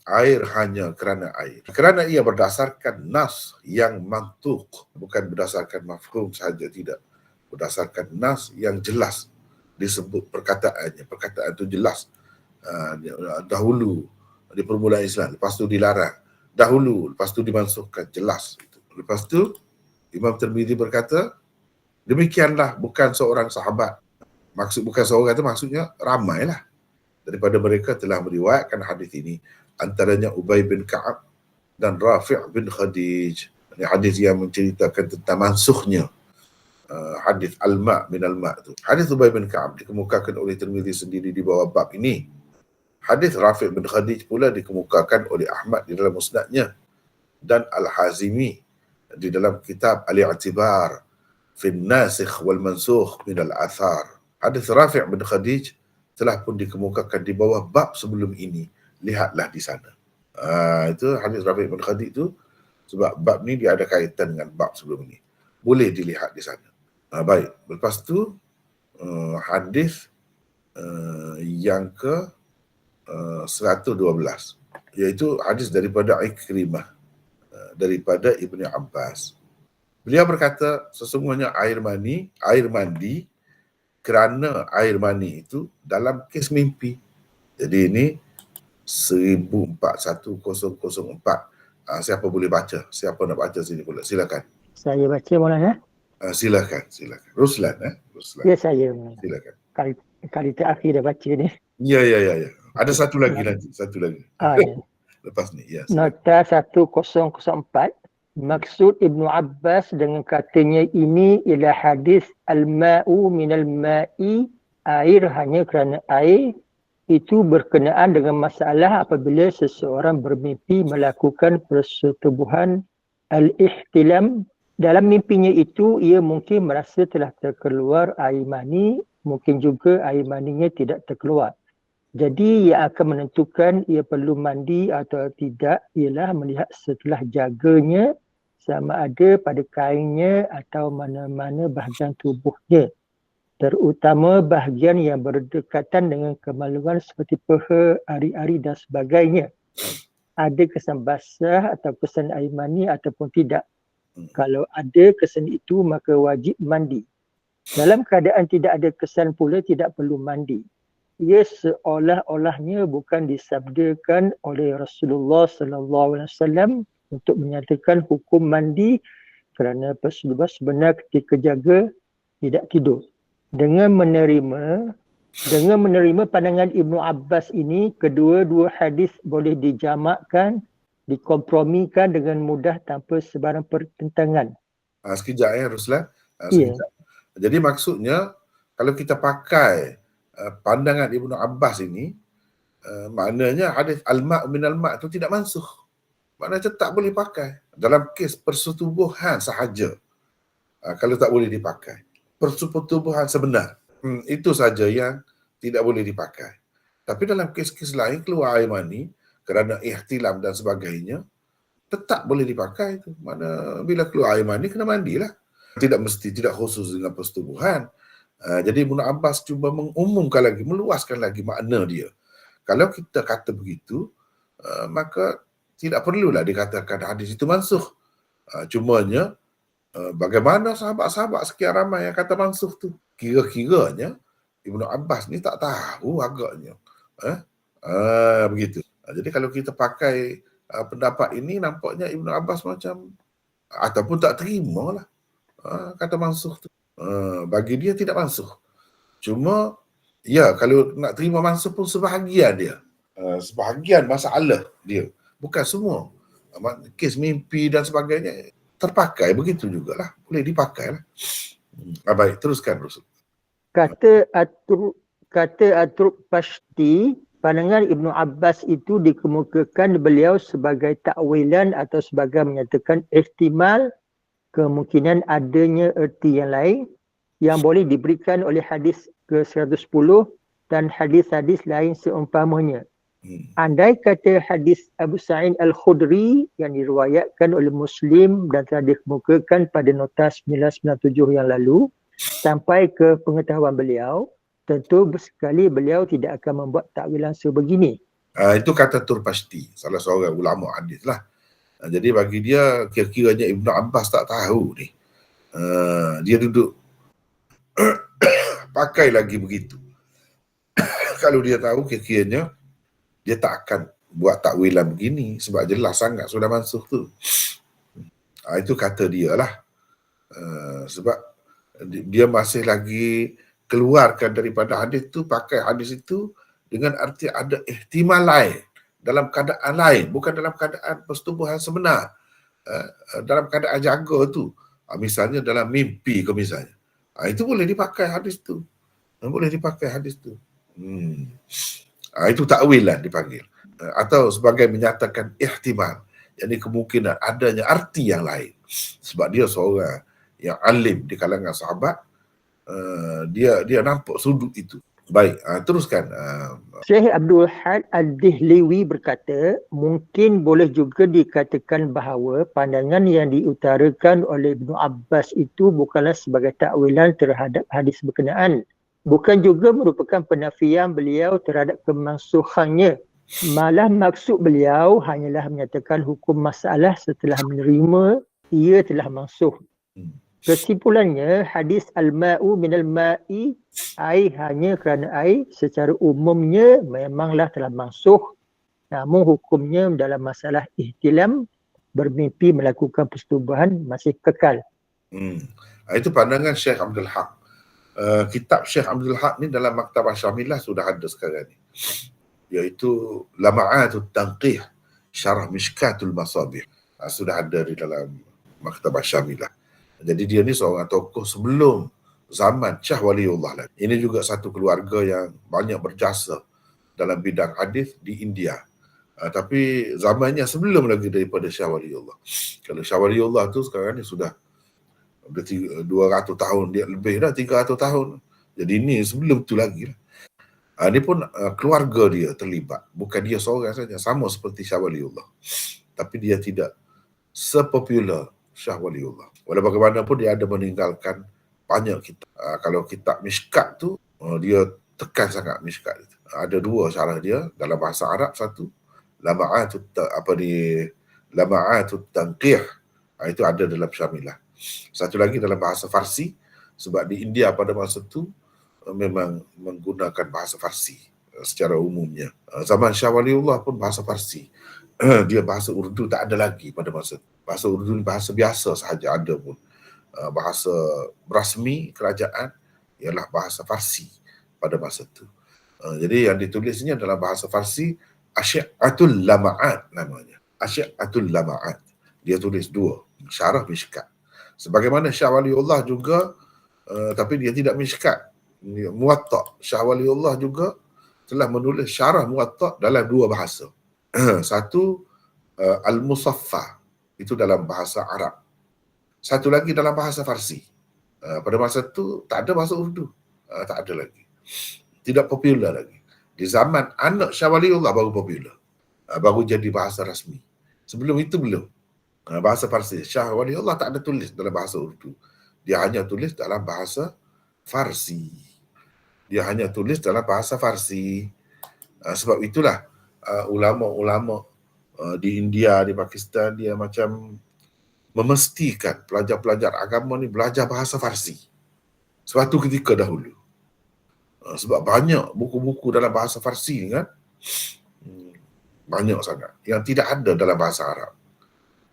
Air hanya kerana air. Kerana ia berdasarkan nas yang mantuq, bukan berdasarkan mafhum sahaja, tidak. Berdasarkan nas yang jelas disebut perkataannya. Perkataan itu jelas. Dahulu di permulaan Islam, lepas tu dilarang. Dahulu, lepas tu dimansuhkan, jelas. Lepas tu Imam Tirmizi berkata, demikianlah bukan seorang sahabat. Maksud bukan seorang itu maksudnya ramailah daripada mereka telah meriwayatkan hadis ini, antaranya Ubay bin Ka'ab dan Rafi' bin Khadij. Ini hadis yang menceritakan tentang mansuhnya hadis al-ma' min al-ma' itu. Hadis Ubay bin Ka'ab dikemukakan oleh Tirmizi sendiri di bawah bab ini. Hadis Rafi' bin Khadij pula dikemukakan oleh Ahmad di dalam musnadnya dan Al-Hazimi di dalam kitab Al-I'tibar fi an-nasikh wal mansukh min al-athar. Hadis Rafi' bin Khadij telah pun dikemukakan di bawah bab sebelum ini. Lihatlah di sana. Itu hadis Rafi' bin Khadij itu, sebab bab ni dia ada kaitan dengan bab sebelum ini. Boleh dilihat di sana. Baik, lepas tu hadis yang ke 112, iaitu hadis daripada Ikrimah, daripada Ibnu Abbas. Beliau berkata, sesungguhnya air mandi kerana air mani itu dalam kes mimpi. Jadi ini 141004. Siapa boleh baca? Siapa nak baca sini pula? Silakan. Saya baca Maulana. Silakan. Ruslan. Ruslan. Ya, saya Maulana. Silakan. Kali terakhir dah baca ni. Ya. Ada satu lagi nanti. Satu lagi. Ya. Lepas ni. Ya. Nota 1004. Maksud Ibnu Abbas dengan katanya ini ialah hadis al-ma'u minal ma'i, air hanya kerana air, itu berkenaan dengan masalah apabila seseorang bermimpi melakukan persetubuhan al-ihtilam. Dalam mimpinya itu ia mungkin merasa telah terkeluar air mani, mungkin juga air maninya tidak terkeluar. Jadi yang akan menentukan ia perlu mandi atau tidak ialah melihat setelah jaganya sama ada pada kainnya atau mana-mana bahagian tubuhnya, terutama bahagian yang berdekatan dengan kemaluan seperti peha, ari-ari dan sebagainya. Ada kesan basah atau kesan air mani ataupun tidak. Kalau ada kesan itu maka wajib mandi. Dalam keadaan tidak ada kesan pula tidak perlu mandi. Ia seolah-olahnya bukan disabdakan oleh Rasulullah sallallahu alaihi wasallam untuk menyatakan hukum mandi kerana persetubuhan sebenar ketika jaga tidak tidur. Dengan menerima pandangan Ibnu Abbas ini, kedua-dua hadis boleh dijamakkan, dikompromikan dengan mudah tanpa sebarang pertentangan. Sekejap Ruslan. Sekejap. Jadi maksudnya kalau kita pakai pandangan Ibnu Abbas ini, maknanya hadis al-ma' minal ma' itu tidak mansuh. Maknanya tetap boleh pakai dalam kes persetubuhan sahaja. Kalau tak boleh dipakai, persetubuhan sebenar, itu saja yang tidak boleh dipakai. Tapi dalam kes-kes lain, keluar air mani kerana ihtilam dan sebagainya, tetap boleh dipakai itu. Mana bila keluar air mani kena mandilah. Tidak mesti, tidak khusus dengan persetubuhan. Jadi Ibnu Abbas cuba mengumumkan lagi, meluaskan lagi makna dia. Kalau kita kata begitu, maka tidak perlulah dikatakan hadis itu mansukh. Cumanya bagaimana sahabat-sahabat sekian ramai yang kata mansukh tu? Kira-kiranya Ibnu Abbas ni tak tahu agaknya. Begitu. Jadi kalau kita pakai pendapat ini, nampaknya Ibnu Abbas macam ataupun tak terima lah kata mansukh tu. Bagi dia tidak mansukh. Cuma ya, kalau nak terima mansukh pun sebahagian dia. Sebahagian masalah dia. Bukan semua. Kes mimpi dan sebagainya terpakai, begitu jugalah. Boleh dipakai lah. Baik, teruskan Rasul. Kata Atruk Pashti, pandangan Ibnu Abbas itu dikemukakan beliau sebagai takwilan atau sebagai menyatakan ihtimal kemungkinan adanya erti yang lain yang boleh diberikan oleh hadis ke-110 dan hadis-hadis lain seumpamanya. Andai kata hadis Abu Sa'id Al-Khudri yang diriwayatkan oleh Muslim dan telah dikemukakan pada nota 997 yang lalu sampai ke pengetahuan beliau, tentu sekali beliau tidak akan membuat takwilan sebegini. Itu kata Turpashti, salah seorang ulama hadis lah. Jadi bagi dia, kira-kiranya Ibnu Abbas tak tahu ni. Dia duduk pakai lagi begitu. Kalau dia tahu, kira-kiranya dia tak akan buat takwilan begini sebab jelas sangat sudah mansukh tu. Itu kata dia lah. Sebab dia masih lagi keluarkan daripada hadis tu, pakai hadis itu dengan arti ada ihtimal lain, dalam keadaan lain, bukan dalam keadaan persetubuhan sebenar, dalam keadaan jaga tu, misalnya dalam mimpi ke misalnya, itu boleh dipakai hadis tu, boleh dipakai hadis tu. Itu takwilan dipanggil, atau sebagai menyatakan ihtimal, yakni kemungkinan adanya arti yang lain. Sebab dia seorang yang alim di kalangan sahabat, dia nampak sudut itu. Baik, teruskan. Syekh Abdul Had Ad-Dihliwi berkata, mungkin boleh juga dikatakan bahawa pandangan yang diutarakan oleh Ibnu Abbas itu bukanlah sebagai takwilan terhadap hadis berkenaan. Bukan juga merupakan penafian beliau terhadap kemansukhannya. Malah maksud beliau hanyalah menyatakan hukum masalah setelah menerima ia telah mansukh. Kesimpulannya, hadis al-ma'u minal ma'i, air hanya kerana air, secara umumnya memanglah telah mansukh. Namun hukumnya dalam masalah ihtilam, bermimpi melakukan persetubuhan masih kekal. Itu pandangan Syekh Abdul Haq. Kitab Syekh Abdul Haq ni dalam Maktabah Syamilah sudah ada sekarang ni. Iaitu Lama'atut Tanqih, Syarah Mishkatul Masabih. Sudah ada di dalam Maktabah Syamilah. Jadi dia ni seorang tokoh sebelum zaman Shah Waliullah lagi. Ini juga satu keluarga yang banyak berjasa dalam bidang hadis di India. Tapi zamannya sebelum lagi daripada Shah Waliullah. Kalau Shah Waliullah tu sekarang ni sudah 200 tahun, dia lebih dah 300 tahun. Jadi ini sebelum tu lagi lah. Ini pun keluarga dia terlibat. Bukan dia seorang saja, sama seperti Shah Waliullah. Tapi dia tidak sepopular Shah Waliullah. Walau bagaimanapun dia ada meninggalkan banyak kitab. Kalau kitab Mishkat tu, dia tekan sangat Mishkat itu. Ada dua syarah dia dalam bahasa Arab, satu Lama'atut Tanqih, itu ada dalam Syamilah. Satu lagi dalam bahasa Farsi, sebab di India pada masa tu memang menggunakan bahasa Farsi secara umumnya. Zaman Shah Waliullah pun bahasa Farsi. Dia bahasa Urdu tak ada lagi pada masa itu. Bahasa Urdu ni bahasa biasa sahaja ada pun. Bahasa rasmi kerajaan ialah bahasa Farsi pada masa itu. Jadi yang ditulisnya dalam bahasa Farsi, Asyi'atul Lama'at namanya. Asyi'atul Lama'at. Dia tulis dua, syarah Mishkat. Sebagaimana Shah Waliullah juga, tapi dia tidak Mishkat. Muwatta'. Shah Waliullah juga telah menulis syarah Muwatta' dalam dua bahasa. Satu Al-Musaffa, itu dalam bahasa Arab. Satu lagi dalam bahasa Farsi. Pada masa itu tak ada bahasa Urdu. Tak ada lagi. Tidak popular lagi. Di zaman anak Shah Waliullah baru popular. Baru jadi bahasa rasmi. Sebelum itu belum. Bahasa Farsi. Shah Waliullah tak ada tulis dalam bahasa Urdu. Dia hanya tulis dalam bahasa Farsi. Sebab itulah ulama-ulama di India, di Pakistan, dia macam memastikan pelajar-pelajar agama ni belajar bahasa Farsi. Suatu ketika dahulu. Sebab banyak buku-buku dalam bahasa Farsi ni kan, banyak sangat yang tidak ada dalam bahasa Arab.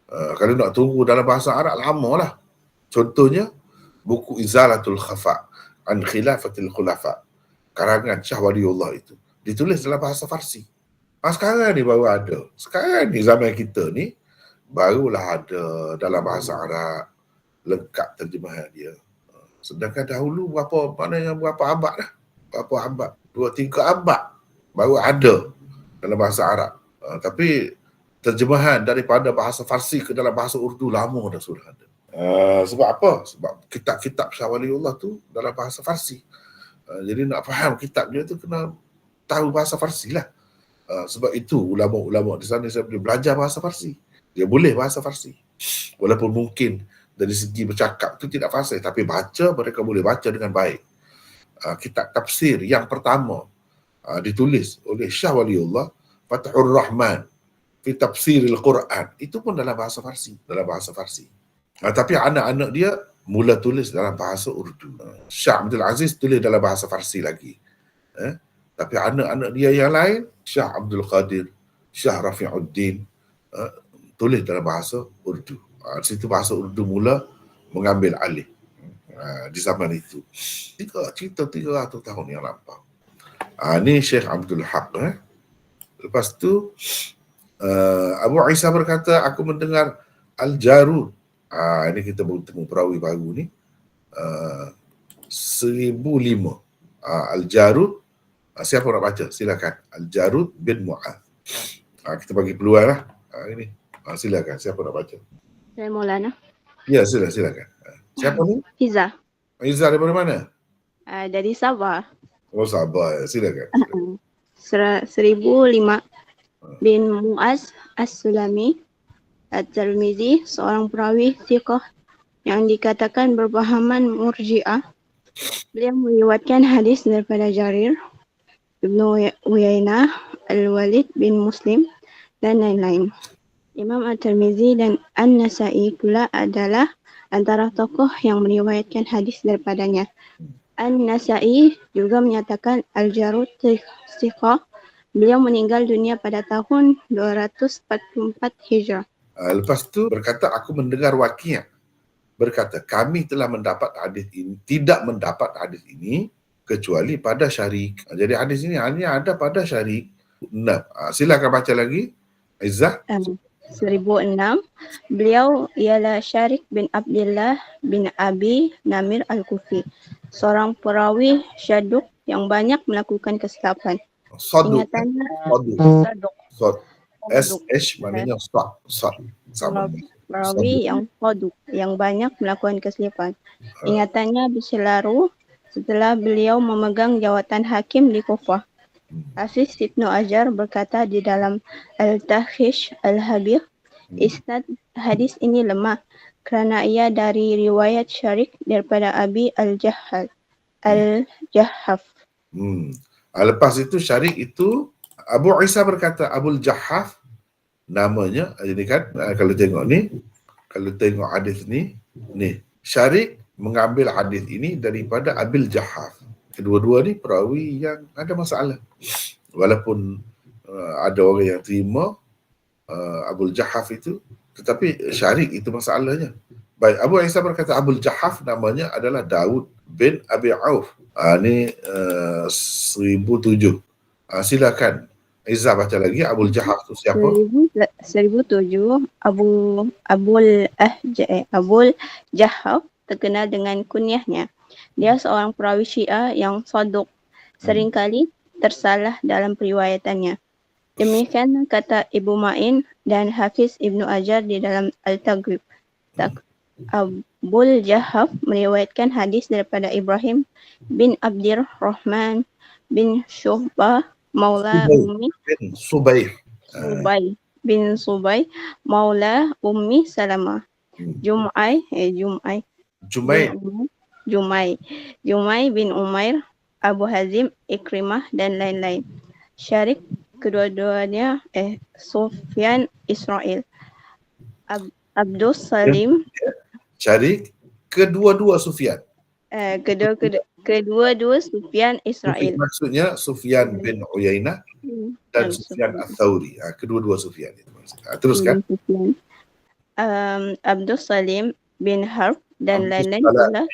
Kalau nak tunggu dalam bahasa Arab, lama lah. Contohnya, buku Izalatul Khafa an Khilafatil Khulafa, karangan Shah Waliullah itu, ditulis dalam bahasa Farsi. Sekarang ni baru ada. Sekarang ni zaman kita ni, barulah ada dalam bahasa Arab, lengkap terjemahan dia. Sedangkan dahulu berapa abad dah? Berapa abad? 2-3 abad baru ada dalam bahasa Arab. Tapi terjemahan daripada bahasa Farsi ke dalam bahasa Urdu lama dah sudah ada. Sebab apa? Sebab kitab-kitab Shah Waliullah tu dalam bahasa Farsi. Jadi nak faham kitab dia tu kena tahu bahasa Farsi lah. Sebab itu ulama-ulama di sana saya boleh belajar bahasa Farsi. Dia boleh bahasa Farsi. Walaupun mungkin dari segi bercakap tu tidak fasih, tapi baca mereka boleh baca dengan baik. Kitab tafsir yang pertama ditulis oleh Shah Waliullah, Fathur Rahman fi Tafsiril Quran, itu pun dalam bahasa Farsi, tapi anak-anak dia mula tulis dalam bahasa Urdu. Shah Abdul Aziz tulis dalam bahasa Farsi lagi. Tapi anak-anak dia yang lain, Shah Abdul Qadir, Shah Rafi'uddin, tulis dalam bahasa Urdu. Di situ bahasa Urdu mula mengambil alih di zaman itu. Cerita 300 tahun yang lampau. Ni Syekh Abdul Haq. Lepas tu Abu Isa berkata, aku mendengar Al-Jarud. Ini kita baru temu perawi baru ni. 1005. Al-Jarud. Siapa nak baca? Silakan. Al-Jarud bin Mu'adh. Kita bagi peluang lah. Ini. Silakan. Siapa nak baca? Saya Maulana. Ya, silakan. Siapa ni? Izzah. Izzah daripada mana? Dari Sabah. Oh, Sabah. Silakan. 1005 bin Mu'az As-Sulami At-Tirmizi, seorang perawi thiqah yang dikatakan berpahaman Murji'ah. Beliau meriwayatkan hadis daripada Jarir, Ibnu Uyainah, Al-Walid bin Muslim dan lain-lain. Imam At-Tirmizi dan An-Nasai pula adalah antara tokoh yang meriwayatkan hadis daripadanya. An-Nasai juga menyatakan Al-Jarud thiqah. Beliau meninggal dunia pada tahun 244 Hijrah. Lepas tu berkata, aku mendengar Waqi' berkata, kami telah mendapat hadis ini, tidak mendapat hadis ini kecuali pada Syarik. Jadi hadis ini hanya ada pada Syarik. 6. Silakan baca lagi. Izzah. 1006. Beliau ialah Syarik bin Abdullah bin Abi Namir Al-Kufi, seorang perawi syaduk yang banyak melakukan kesilapan. Saduk. Ingatannya Saduk. SH maknanya sad. Sama. Perawi yang saduk, yang banyak melakukan kesilapan. Ingatannya berselaru setelah beliau memegang jawatan hakim di Kufah. Hafiz Ibnu Hajar berkata di dalam Al-Tahqiq Al-Habir, isnad hadis ini lemah kerana ia dari riwayat Syarik daripada Abi Al-Jahhaf. Lepas itu Syarik itu Abu Isa berkata Abul Jahhaf namanya. Ini kan kalau tengok hadis ni Syarik mengambil hadis ini daripada Abil Jahhaf. Kedua-dua ni perawi yang ada masalah. Walaupun ada orang yang terima Abul Jahhaf itu, tetapi Syarik itu masalahnya. Baik, Abu Isa berkata Abul Jahhaf namanya adalah Daud bin Abi Auf. Ini 1007. Silakan Izzah baca lagi. Abul Jahhaf itu siapa? 1007. Abul Jahhaf terkenal dengan kunyahnya. Dia seorang perawi Syiah yang saduk, seringkali tersalah dalam periwayatannya. Demikian kata Ibu Ma'in dan Hafiz Ibnu Hajar di dalam Al-Taghrib. Abul Jahhaf meriwayatkan hadis daripada Ibrahim bin Abdir Rahman bin Syuhbah Maula Ummi Subay Maula Ummi Salamah. Jumai bin Umair, Abu Hazim, Ikrimah dan lain-lain. Syarik kedua-duanya Sufyan Israel. Abdul Salim Cari kedua-dua Sufyan. kedua-dua Sufyan Israel. Maksudnya Sufyan bin Uyainah dan Sufyan Ats-Tsauri. Kedua-dua Sufyan itu maksudnya. Teruskan. Abdul Salim bin Harb dan lain-lain pula.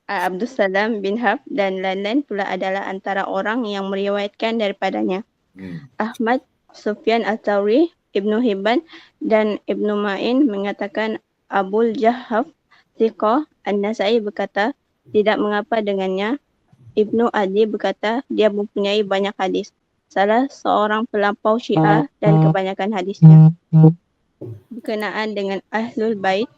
Abdul Salam bin Harb dan lain-lain pula adalah antara orang yang meriwayatkan daripadanya. Ahmad, Sufyan Ats-Tsauri, Ibnu Hibban dan Ibnu Ma'in mengatakan Abul Jahaf Thiqah. An-Nasai berkata tidak mengapa dengannya. Ibnu Adi berkata dia mempunyai banyak hadis. Salah seorang pelampau Syiah dan kebanyakan hadisnya. Berkenaan dengan Ahlul Bait,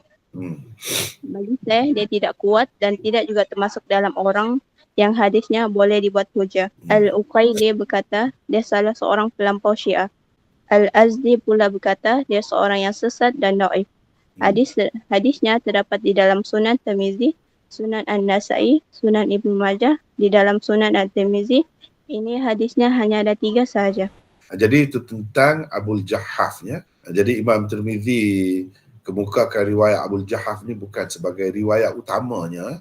bagi saya dia tidak kuat dan tidak juga termasuk dalam orang yang hadisnya boleh dibuat hujah. Al-Uqaili berkata dia salah seorang pelampau Syiah. Al-Azdi pula berkata dia seorang yang sesat dan dhaif. Hadisnya terdapat di dalam Sunan Tirmizi, Sunan An-Nasai, Sunan Ibnu Majah, di dalam Sunan At-Tirmizi. Ini hadisnya hanya ada 3 sahaja. Jadi itu tentang Abul Jahafnya. Jadi Imam Tirmizi kemukakan riwayat Abul Jahaf ni bukan sebagai riwayat utamanya,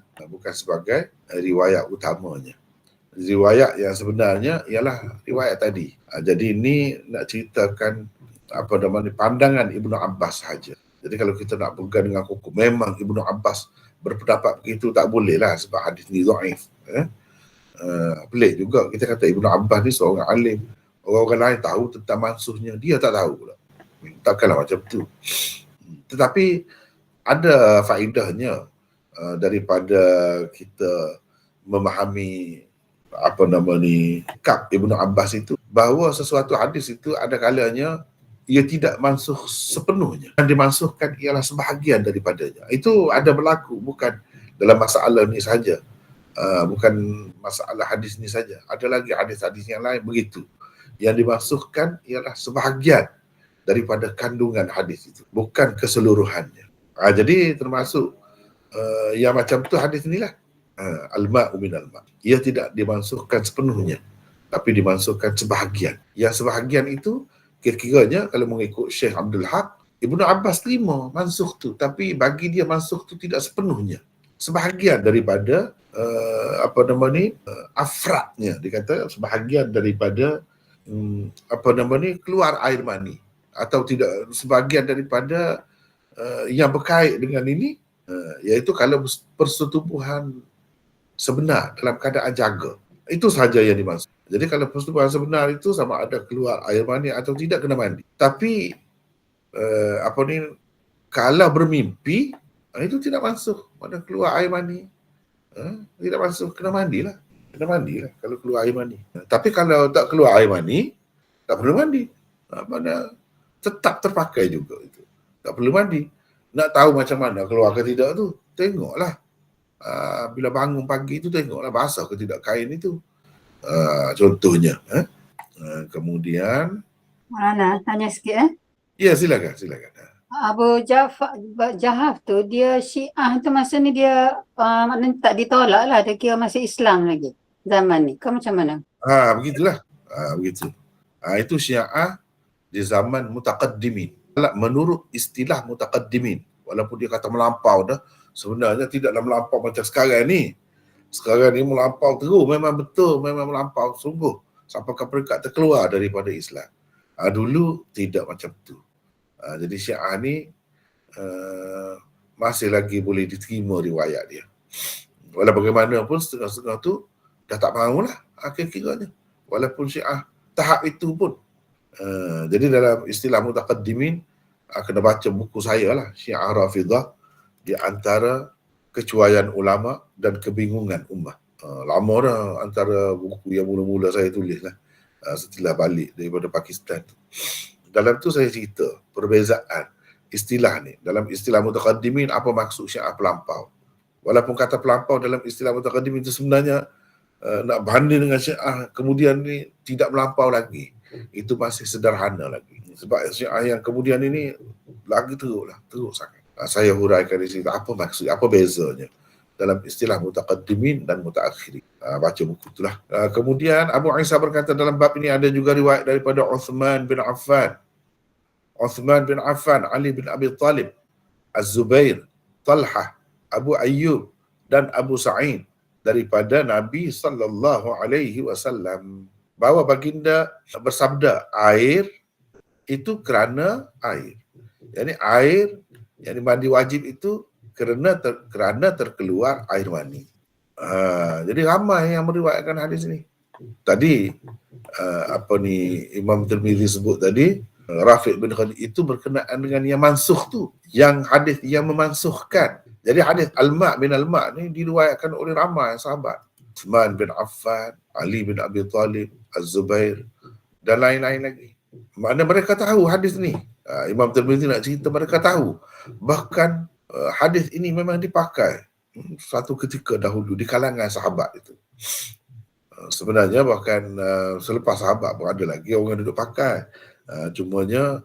Riwayat yang sebenarnya ialah riwayat tadi. Jadi ini nak ceritakan pandangan Ibnu Abbas sahaja. Jadi kalau kita nak pegang dengan hukum, memang Ibnu Abbas berpendapat begitu, tak boleh lah sebab hadis ni dhaif. Pelik juga kita kata Ibnu Abbas ni seorang alim. Orang-orang lain tahu tentang mansuhnya, dia tak tahu pula. Takkanlah macam tu. Tetapi ada faedahnya daripada kita memahami kap Ibnu Abbas itu, bahawa sesuatu hadis itu ada kalanya ia tidak mansuh sepenuhnya. Yang dimansuhkan ialah sebahagian daripadanya. Itu ada berlaku, bukan dalam masalah ni saja. Bukan masalah hadis ni saja. Ada lagi hadis-hadis yang lain begitu. Yang dimansuhkan ialah sebahagian daripada kandungan hadis itu, bukan keseluruhannya. Jadi termasuk yang macam tu hadis inilah. Al-ma'u minal ma'. Ia tidak dimansuhkan sepenuhnya, tapi dimansuhkan sebahagian. Yang sebahagian itu kira-kiranya kalau mengikut Syekh Abdul Haq, Ibnu Abbas terima mansuh tu, tapi bagi dia mansuh tu tidak sepenuhnya. Sebahagian daripada afradnya, dikata sebahagian daripada keluar air mani, atau tidak sebahagian daripada yang berkait dengan ini, iaitu kalau persetubuhan sebenar dalam keadaan jaga. Itu sahaja yang dimaksud. Jadi kalau persetubuhan sebenar itu sama ada keluar air mani atau tidak, kena mandi. Tapi kalau bermimpi, itu tidak masuk pada keluar air mani. Tidak masuk, kena mandilah. Kalau keluar air mani. Tapi kalau tak keluar air mani, tak perlu mandi. Mana tetap terpakai juga itu. Tak perlu mandi. Nak tahu macam mana keluar ke tidak tu, tengoklah. Bila bangun pagi itu, tengoklah basah ke tidak kain itu. Contohnya. Kemudian Mana tanya sikit Ya, silakan. Abu Jahaf tu dia Syiah tu, masa ni dia maknanya tak ditolak lah, dia kira masih Islam lagi zaman ni. Kau macam mana? Begitulah. Begitu. Itu Syiah di zaman mutaqaddimin. Menurut istilah mutaqaddimin, walaupun dia kata melampau dah, sebenarnya tidaklah melampau macam sekarang ni. Sekarang ni melampau terus, memang betul, memang melampau sungguh sampai ke peringkat terkeluar daripada Islam. Dulu tidak macam tu. Jadi Syiah ni masih lagi boleh diterima riwayat dia. Walau bagaimanapun setengah-setengah tu dah tak mahulah kira-kiranya. Walaupun Syiah tahap itu pun. Jadi dalam istilah mutaqaddimin, kena baca buku saya lah, Syiah Rafidah, di antara kecuaian ulama dan kebingungan ummah. Lama dah antara buku yang mula-mula saya tulis lah, setelah balik daripada Pakistan. Dalam tu saya cerita perbezaan istilah ni. Dalam istilah mutaqaddimin, apa maksud Syiah pelampau. Walaupun kata pelampau dalam istilah mutaqaddimin itu sebenarnya nak banding dengan Syiah kemudian ni tidak melampau lagi, itu masih sederhana lagi. Sebab Syiah yang kemudian ini lagi teruk sangat. Saya huraikan di sini apa maksud, apa bezanya. dalam istilah mutaqaddimin dan mutaakhirin. Baca buku itulah. Kemudian Abu Isa berkata dalam bab ini ada juga riwayat daripada Uthman bin Affan, Ali bin Abi Talib, Az-Zubair, Talhah, Abu Ayyub dan Abu Sa'id daripada Nabi sallallahu alaihi wasallam bahawa baginda bersabda, air itu kerana air. Yani air, yani mandi wajib itu kerana terkeluar air mani. Jadi ramai yang meriwayatkan hadis ini. Tadi Imam Tirmizi sebut tadi, Rafiq bin Khalid itu berkenaan dengan yang mansukh tu, yang hadis yang memansukhkan. Jadi hadis al-ma' min al-ma' ni diriwayatkan oleh ramai sahabat. Uthman bin Affan, Ali bin Abi Talib, Az-Zubair dan lain-lain lagi. Mana mereka tahu hadis ni. Imam Tirmizi nak cerita mereka tahu. Bahkan hadis ini memang dipakai satu ketika dahulu di kalangan sahabat itu. Sebenarnya bahkan selepas sahabat pun ada lagi orang duduk pakai. Cumanya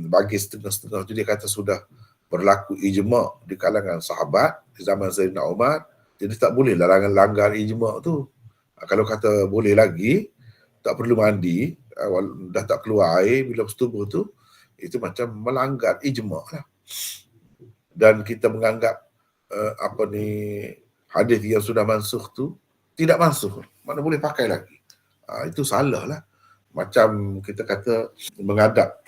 bagi setengah-setengah tu dia kata sudah berlaku ijma' di kalangan sahabat di zaman Sayyidina Umar. Jadi tak boleh larangan langgar ijma' tu. Kalau kata boleh lagi, tak perlu mandi, dah tak keluar air bila bersetubuh tu, itu macam melanggar ijma' lah. Dan kita menganggap hadis yang sudah mansukh tu tidak mansukh, mana boleh pakai lagi. Itu salah lah. Macam kita kata menghadap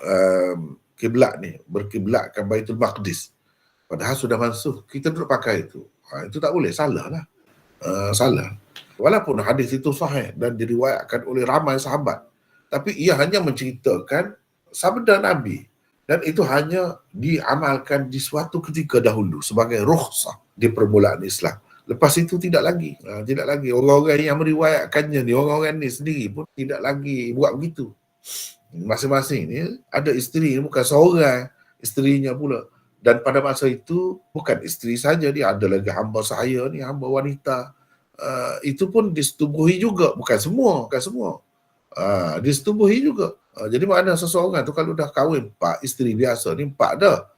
kiblat ni, berkiblatkan Baitul Maqdis, padahal sudah mansukh, kita duduk pakai itu. Itu tak boleh, salah lah. Salah. Walaupun hadis itu sahih dan diriwayatkan oleh ramai sahabat, tapi ia hanya menceritakan sabda Nabi, dan itu hanya diamalkan di suatu ketika dahulu sebagai rukhsah di permulaan Islam. Lepas itu tidak lagi. Orang-orang yang meriwayatkannya ni, orang-orang ni sendiri pun tidak lagi buat begitu. Masing-masing ni ada isteri, bukan seorang isterinya pula. Dan pada masa itu bukan isteri saja, dia ada lagi hamba sahaya ni, hamba wanita. Itu pun disetubuhi juga, bukan semua. Disetubuhi juga. Jadi makna seseorang tu kalau dah kahwin 4 isteri biasa ni, 4 dah.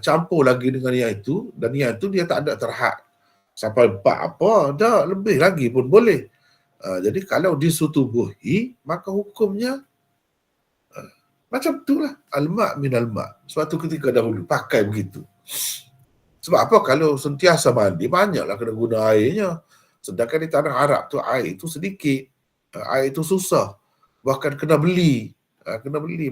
Campur lagi dengan yang itu, dan yang itu dia tak ada terhad. Sampai 4 apa, dah lebih lagi pun boleh. Jadi kalau disetubuhi, maka hukumnya macam itulah. Al-ma' min al-ma'. Suatu ketika dahulu pakai begitu. Sebab apa? Kalau sentiasa mandi, banyaklah kena guna airnya. Sedangkan di tanah Arab tu air itu sedikit. Air itu susah. Bahkan kena beli,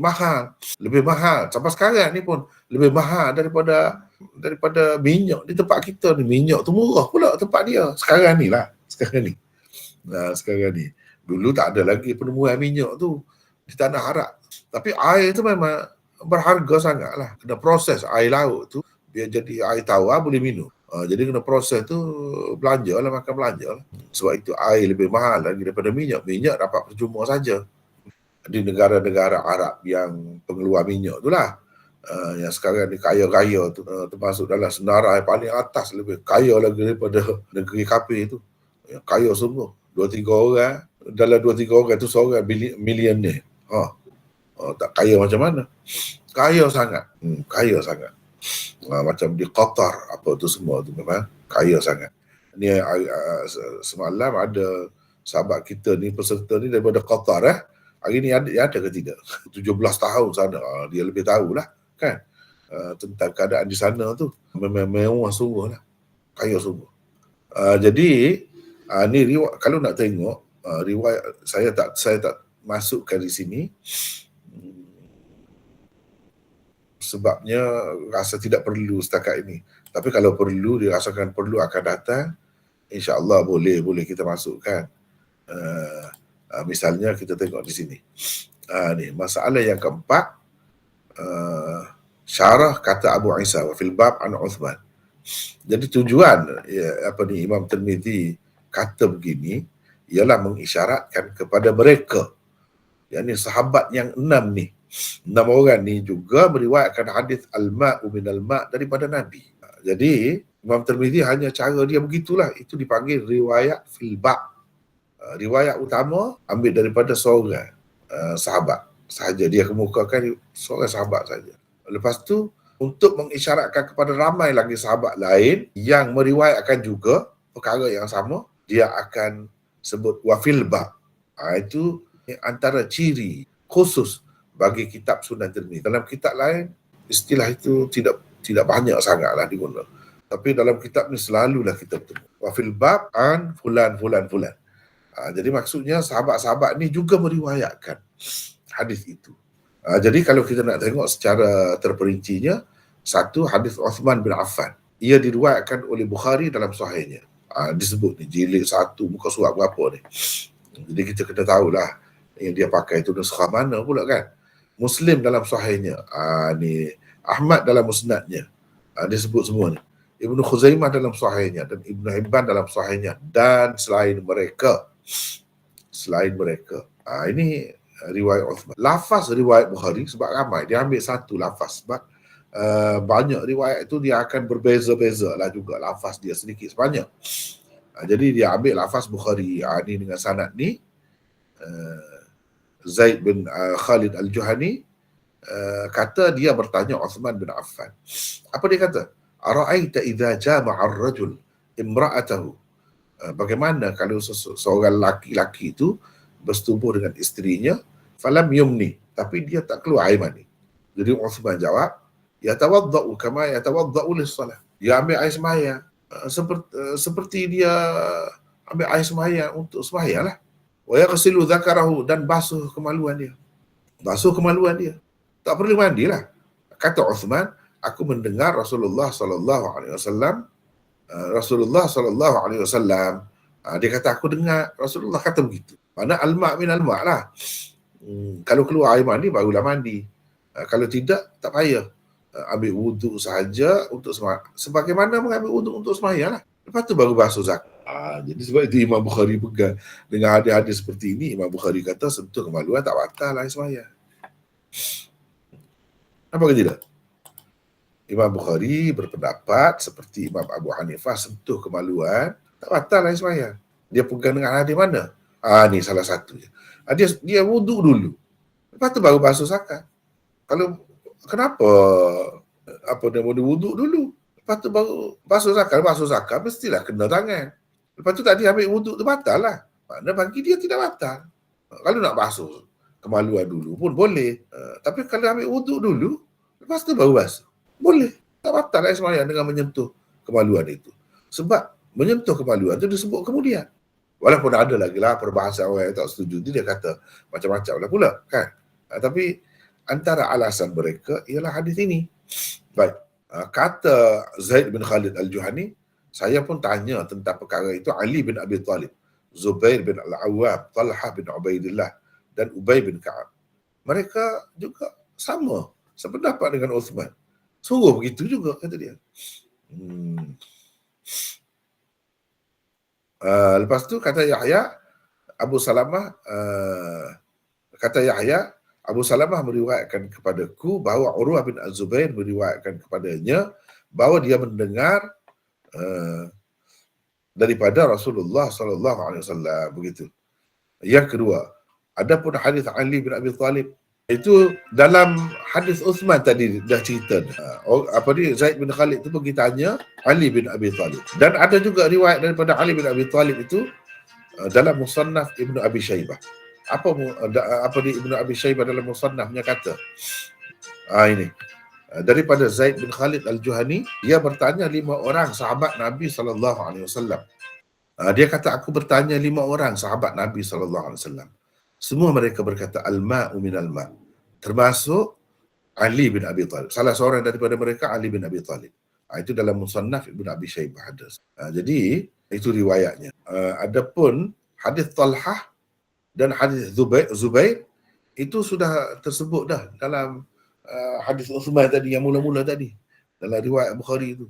mahal, lebih mahal. Sampai sekarang ni pun lebih mahal daripada minyak di tempat kita ni. Minyak tu murah pula tempat dia. Sekarang ni. Dulu tak ada lagi penemuan minyak tu di tanah Arab. Tapi air tu memang berharga sangat lah. Kena proses air laut tu biar jadi air tawar boleh minum. Jadi kena proses tu, makan belanja lah. Sebab itu air lebih mahal lagi daripada minyak. Minyak dapat percuma saja di negara-negara Arab yang pengeluar minyak tu lah. Yang sekarang ni kaya-kaya tu, termasuk dalam senarai paling atas, lebih kaya lagi daripada negeri kafir tu. Yang kaya sungguh. 2-3 orang, dalam 2-3 orang tu seorang milioner. Tak kaya macam mana? Kaya sangat. Macam di Qatar, apa tu semua tu memang kaya sangat. Ni semalam ada sahabat kita ni, peserta ni daripada Qatar. Hari ni ada ke tidak? 17 tahun sana, dia lebih tahulah kan tentang keadaan di sana tu. Memang mewah sungguh lah, kaya sungguh. Jadi ni kalau nak tengok riwayat, saya tak masukkan di sini. Sebabnya rasa tidak perlu setakat ini. Tapi kalau perlu, dirasakan perlu akan datang, insya-Allah boleh kita masukkan. Misalnya kita tengok di sini. Ni masalah yang keempat, syarah kata Abu Isa wa fil bab an Uthman. Jadi tujuan Imam Tirmizi kata begini ialah mengisyaratkan kepada mereka, yakni sahabat yang 6 ni. 6 orang ni juga meriwayatkan hadis al-ma'u minal ma' daripada Nabi. Jadi Imam Tirmizi hanya cara dia begitulah. Itu dipanggil riwayat fil bab. Riwayat utama ambil daripada seorang sahabat sahaja. Dia kemukakan seorang sahabat saja. Lepas tu untuk mengisyaratkan kepada ramai lagi sahabat lain yang meriwayatkan juga perkara yang sama, dia akan sebut wafil bab. Itu antara ciri khusus bagi kitab Sunan Tirmizi. Dalam kitab lain istilah itu tidak banyak sangatlah digunakan. Tapi dalam kitab ni selalulah kita bertemu wafil bab an fulan fulan fulan. Jadi maksudnya sahabat-sahabat ni juga meriwayatkan hadis itu. Jadi kalau kita nak tengok secara terperincinya, satu hadis Uthman bin Affan. Ia diriwayatkan oleh Bukhari dalam sahihnya. Disebut ni jilid 1 muka surat berapa ni. Jadi kita kena tahulah yang dia pakai itu nuskah mana pula kan. Muslim dalam sahihnya, ni Ahmad dalam musnadnya. Disebut semua ni. Ibnu Khuzaimah dalam sahihnya dan Ibnu Hibban dalam sahihnya dan selain mereka. Ini riwayat Uthman. Lafaz riwayat Bukhari sebab ramai, dia ambil satu lafaz sebab banyak riwayat itu dia akan berbeza-beza lah juga lafaz dia sedikit sebanyak. Jadi dia ambil lafaz Bukhari, ni dengan sanad ni Zaid bin Khalid Al-Juhani kata dia bertanya Uthman bin Affan. Apa dia kata? Ara'aita idza jama'a ar-rajul imra'atahu. Bagaimana kalau seorang laki-laki itu bersetubuh dengan isterinya, falam yumni, tapi dia tak keluar air mani. Jadi Uthman jawab, yatawadda'u kama yatawadda'u lis-salah. Dia ambil air sembahyang seperti dia ambil air sembahyang untuk sembahyang lah. Wa yaghsilu dzakarahu, dan basuh kemaluan dia. Tak perlu mandilah. Kata Uthman, aku mendengar Rasulullah sallallahu alaihi wasallam dia kata aku dengar Rasulullah kata begitu. Mana al-ma' min al-ma' lah. Kalau keluar air mani barulah mandi. Kalau tidak tak payah. Ambil wuduk sahaja untuk sembahyang. Sebagaimana mengambil wuduk untuk sembahyang lah. Lepas tu baru basuh zakat. Jadi sebab itu Imam Bukhari pegang dengan hadis-hadis seperti ini. Imam Bukhari kata sentuh kemaluan tak batal lah sembahyang. Apa kata tidak? Imam Bukhari berpendapat seperti Imam Abu Hanifah, sentuh kemaluan tak batal lah sembahyang. Dia pegang dengan hadis mana? Ni salah satunya. Dia wuduk dulu. Lepas tu baru basuh zakat. Kalau kenapa dia mau wuduk dulu? Lepas tu baru basuh zakat mestilah kena tangan. Lepas tu tadi ambil wuduk tu batal lah. Mana bagi dia tidak batal. Kalau nak basuh kemaluan dulu pun boleh. Tapi kalau ambil wuduk dulu, lepas tu baru basuh, boleh. Tak batal lah sembahyang dengan menyentuh kemaluan itu. Sebab menyentuh kemaluan itu disebut kemudian. Walaupun ada lagi lah perbahasan orang yang tak setuju, dia kata macam-macam lah pula kan. Tapi antara alasan mereka ialah hadis ini. Baik, kata Zaid bin Khalid Al-Juhani, saya pun tanya tentang perkara itu Ali bin Abi Talib, Zubair bin Al-Awwam, Talha bin Ubaidillah dan Ubay bin Ka'ab. Mereka juga sama sependapat dengan Uthman. Suruh begitu juga kata dia. Lepas tu kata Yahya, Abu Salamah meriwayatkan kepadaku bahawa Urwah bin Az-Zubair meriwayatkan kepadanya bahawa dia mendengar daripada Rasulullah sallallahu alaihi wasallam begitu. Yang kedua, adapun hadis Ali bin Abi Talib itu dalam hadis Uthman tadi dah cerita. Zaid bin Khalid itu pergi tanya Ali bin Abi Talib. Dan ada juga riwayat daripada Ali bin Abi Talib itu dalam Musannaf Ibnu Abi Shaybah. Apa di Ibnu Abi Shaybah dalam Musannafnya kata. Ini. Daripada Zaid bin Khalid Al-Juhani, dia bertanya 5 orang sahabat Nabi sallallahu alaihi wasallam. Dia kata aku bertanya 5 orang sahabat Nabi sallallahu alaihi wasallam. Semua mereka berkata al-ma'u minal ma'. Termasuk Ali bin Abi Talib. Salah seorang daripada mereka Ali bin Abi Talib. Itu dalam Musannaf Ibnu Abi Shaybah ada. Jadi itu riwayatnya. Adapun hadis Talhah dan hadis Zubair itu sudah tersebut dah dalam hadis Uthman tadi yang mula-mula tadi. Dalam riwayat Bukhari itu.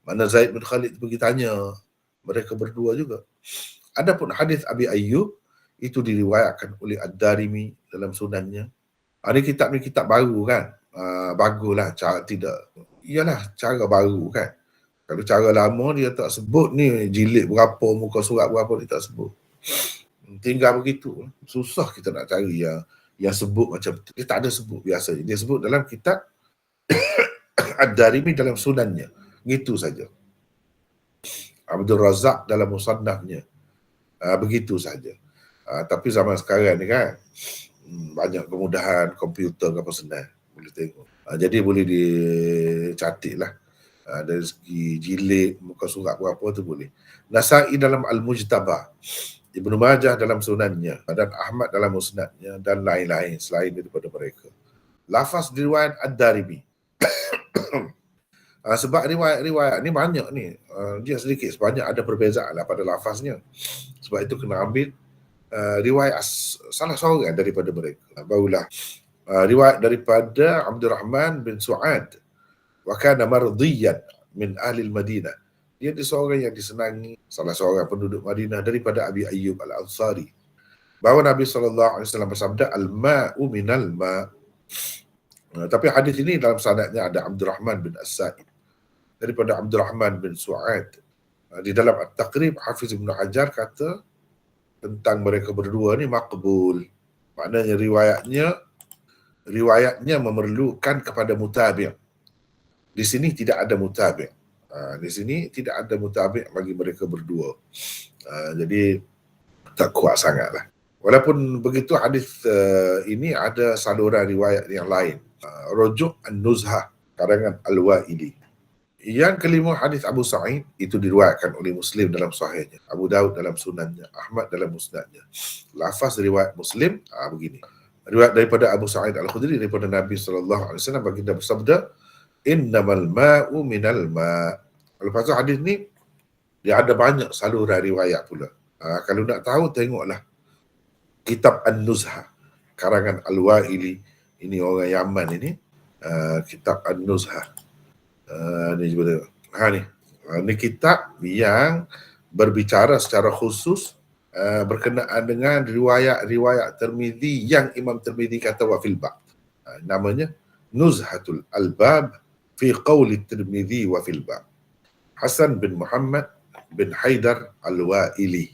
Mana Zaid bin Khalid pergi tanya mereka berdua juga. Adapun hadis Abi Ayyub itu diriwayatkan oleh Ad-Darimi dalam sunannya. Ini kitab baru kan. Baguslah cara baru kan. Kalau cara lama dia tak sebut ni jilid berapa, muka surat berapa, dia tak sebut. Tinggal begitu. Susah kita nak cari yang sebut macam tu. Dia tak ada sebut biasa. Dia sebut dalam kitab Ad-Darimi dalam sunannya, gitu saja. Abdul Razak dalam musannafnya, begitu saja. Tapi zaman sekarang ni kan, banyak kemudahan komputer apa senang, boleh tengok. Jadi boleh dicatik lah. Dari segi jilid, muka surat berapa tu boleh. Nasa'i dalam Al-Mujtaba, Ibnu Majah dalam sunannya, dan Ahmad dalam musnadnya, dan lain-lain selain daripada mereka. Lafaz riwayat Ad-Darimi. Sebab riwayat ni banyak ni, dia sedikit sebanyak ada perbezaan lah pada lafaznya. Sebab itu kena ambil riwayat salah seorang daripada mereka. Barulah riwayat daripada Abdul Rahman bin Su'ad, wa kana mardiyan min ahli Madinah. Dia seorang yang disenangi, salah seorang penduduk Madinah daripada Abi Ayyub Al-Ansari. Bahawa Nabi SAW bersabda, al-ma'u minal ma'. Tapi hadis ini dalam sanadnya ada Abdul Rahman bin As-Sa'id daripada Abdul Rahman bin Su'ad. Di dalam At-Taqrib, Hafiz Ibn Hajar kata tentang mereka berdua ni maqbul. Maknanya riwayatnya memerlukan kepada mutabi'. Di sini tidak ada mutabi'. Di sini tidak ada mutabi' bagi mereka berdua. Jadi tak kuat sangatlah. Walaupun begitu, hadis ini ada saluran riwayat yang lain. Rujuk An-Nuzhah karangan Al-Wa'ili. Yang kelima, hadis Abu Sa'id, itu diriwayatkan oleh Muslim dalam sahihnya, Abu Daud dalam sunannya, Ahmad dalam musnadnya. Lafaz riwayat Muslim begini. Riwayat daripada Abu Sa'id Al-Khudri daripada Nabi SAW, baginda bersabda, innamal ma'u minal ma'. Lepas tu hadis ni dia ada banyak saluran riwayat pula. Kalau nak tahu, tengoklah kitab An-Nuzhah karangan Al-Wa'ili. Ini orang Yaman ini. Kitab An-Nuzhah. Ni juga ni kitab yang berbicara secara khusus berkenaan dengan riwayat Tirmizi yang Imam Tirmizi kata wa fil bab. Namanya Nuzhatul Albab fi qawli Tirmizi wa fil bab. Hasan bin Muhammad bin Haidar Al-Wa'ili.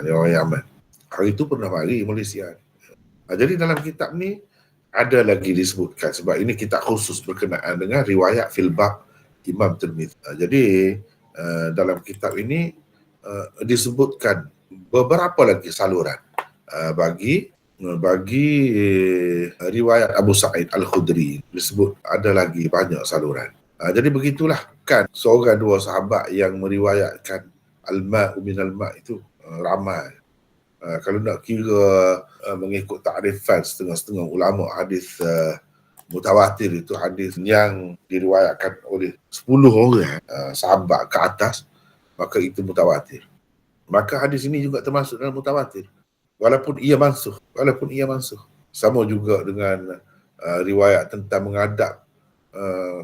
Ni orang Yaman. Hari itu pernah mari Malaysia. Jadi dalam kitab ni ada lagi disebutkan, sebab ini kitab khusus berkenaan dengan riwayat fil bab Imam Tirmizi. Jadi dalam kitab ini disebutkan beberapa lagi saluran bagi riwayat Abu Sa'id Al-Khudri. Disebut ada lagi banyak saluran. Jadi begitulah, kan seorang dua sahabat yang meriwayatkan al-ma'u minal ma' itu ramai. Kalau nak kira mengikut takrifan setengah-setengah ulama, hadis mutawatir itu hadis yang diriwayatkan oleh 10 orang sahabat ke atas, maka itu mutawatir. Maka hadis ini juga termasuk dalam mutawatir, walaupun ia mansuh. Sama juga dengan riwayat tentang menghadap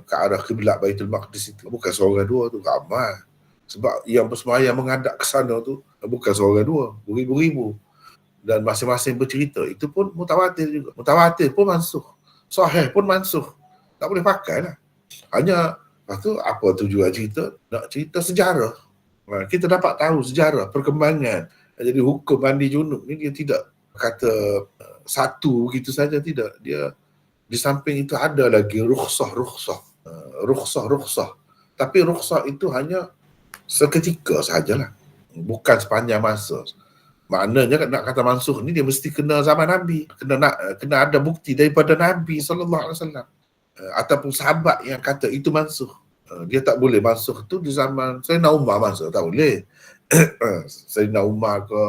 ke arah kiblat Baitul Maqdis itu, bukan seorang dua tu, ramai. Sebab yang bersemayam menghadap ke sana tu bukan seorang dua, beribu-ribu. Dan masing-masing bercerita. Itu pun mutawatir juga. Mutawatir pun mansuh. Sahih pun mansuh. Tak boleh pakai lah. Hanya, lepas tu apa tujuan cerita? Nak cerita sejarah. Kita dapat tahu sejarah, perkembangan. Jadi hukum mandi junub ni dia tidak kata satu begitu saja, tidak. Dia di samping itu ada lagi rukhsah. Tapi rukhsah itu hanya seketika sahajalah, bukan sepanjang masa. Maknanya nak kata mansuh ni dia mesti kena zaman Nabi, kena ada bukti daripada Nabi SAW ataupun sahabat yang kata itu mansuh. Dia tak boleh mansuh tu di zaman Sayyidina Umar mansuh, tak boleh. Sayyidina Umar ke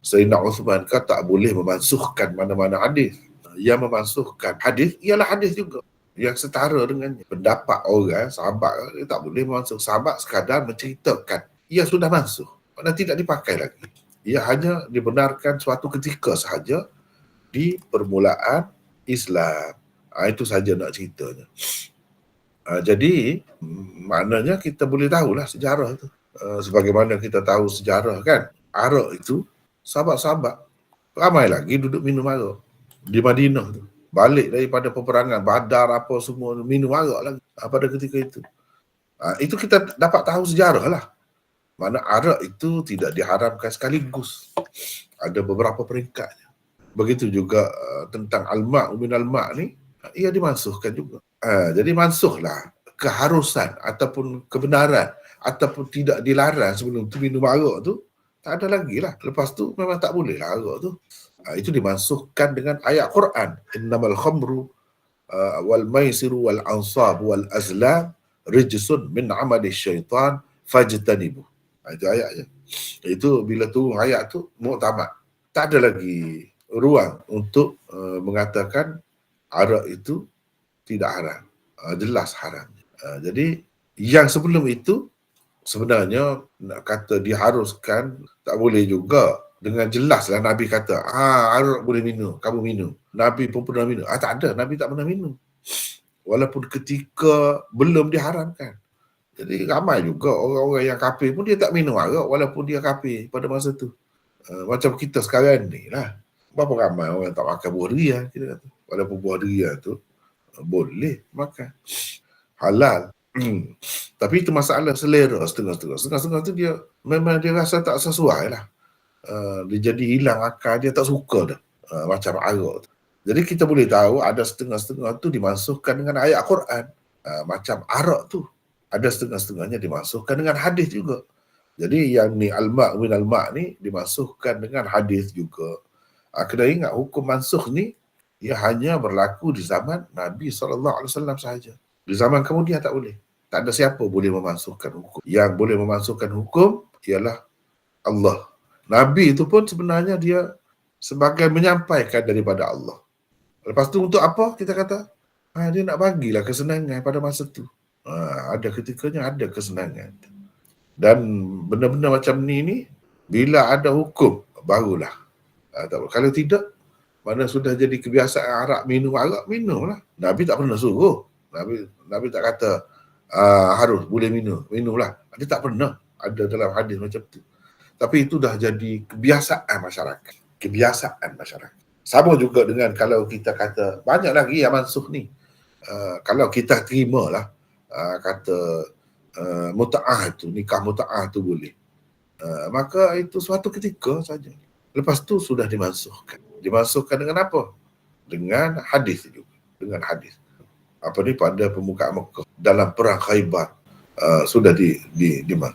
Sayyidina Uthman ke tak boleh memansuhkan mana-mana hadis. Yang memansuhkan hadis ialah hadis juga yang setara dengannya. Pendapat orang, sahabat, tak boleh mansuh. Sahabat sekadar menceritakan, ia sudah mansuh, mana tidak dipakai lagi. Ia hanya dibenarkan suatu ketika sahaja di permulaan Islam. Itu saja nak ceritanya. Jadi, maknanya kita boleh tahulah sejarah itu. Sebagaimana kita tahu sejarah kan, arak itu, sahabat-sahabat ramai lagi duduk minum arak di Madinah tu. Balik daripada peperangan Badar apa semua, minum arak lagi pada ketika itu. Itu kita dapat tahu sejarah lah. Mana arak itu tidak diharamkan sekaligus. Ada beberapa peringkatnya. Begitu juga tentang al-ma' minal ma' ni, ia dimansuhkan juga. Jadi mansuhlah keharusan ataupun kebenaran ataupun tidak dilarang sebelum tu minum arak tu, tak ada lagi lah. Lepas tu memang tak boleh lah arak tu. Itu dimansuhkan dengan ayat Quran. Innamal khamru wal maisiru wal ansab wal azlam rijsun min amali syaitan fajtanibu. Itu ayatnya. Itu bila turun ayat tu muktamad. Tak ada lagi ruang untuk mengatakan arak itu tidak haram. Jelas haram. Jadi yang sebelum itu sebenarnya nak kata diharuskan tak boleh juga. Dengan jelaslah Nabi kata, arak boleh minum, kamu minum. Nabi pun pernah minum. Tak ada, Nabi tak pernah minum. Walaupun ketika belum diharamkan. Jadi ramai juga orang-orang yang kafir pun dia tak minum arak walaupun dia kafir pada masa tu. Macam kita sekarang ni lah. Berapa ramai orang tak makan buah durian, kita kata. Walaupun buah durian tu boleh makan. Halal. Tapi itu masalah selera setengah-setengah. Setengah-setengah tu dia memang dia rasa tak sesuai lah. Dia jadi hilang akal, dia tak suka dah. Macam arak tu. Jadi kita boleh tahu ada setengah-setengah tu dimasukkan dengan ayat Quran. Macam arak tu. Ada setengah-setengahnya dimasukkan dengan hadis juga. Jadi yang ni al-ma' min al-ma' ni dimasukkan dengan hadis juga. Kena ingat hukum mansuh ni ia hanya berlaku di zaman Nabi SAW sahaja. Di zaman kemudian tak boleh. Tak ada siapa boleh memansuhkan hukum. Yang boleh memansuhkan hukum ialah Allah. Nabi itu pun sebenarnya dia sebagai menyampaikan daripada Allah. Lepas tu untuk apa kita kata? Dia nak bagilah kesenangan pada masa tu. Ada ketikanya ada kesenangan. Dan benda-benda macam ni bila ada hukum barulah. Kalau tidak, mana sudah jadi kebiasaan arak, minumlah. Nabi tak pernah suruh. Nabi tak kata harus boleh minumlah. Dia tak pernah ada dalam hadis macam tu. Tapi itu dah jadi kebiasaan masyarakat. Sama juga dengan kalau kita kata banyak lagi yang mansuh ni. Kalau kita terimalah kata muta'ah tu, nikah muta'ah tu boleh. Maka itu suatu ketika saja. Lepas tu sudah dimansuhkan. Dimansuhkan dengan apa? Dengan hadis juga. Dengan hadis. Pada pembukaan Mekah. Dalam perang Khaybar. Sudah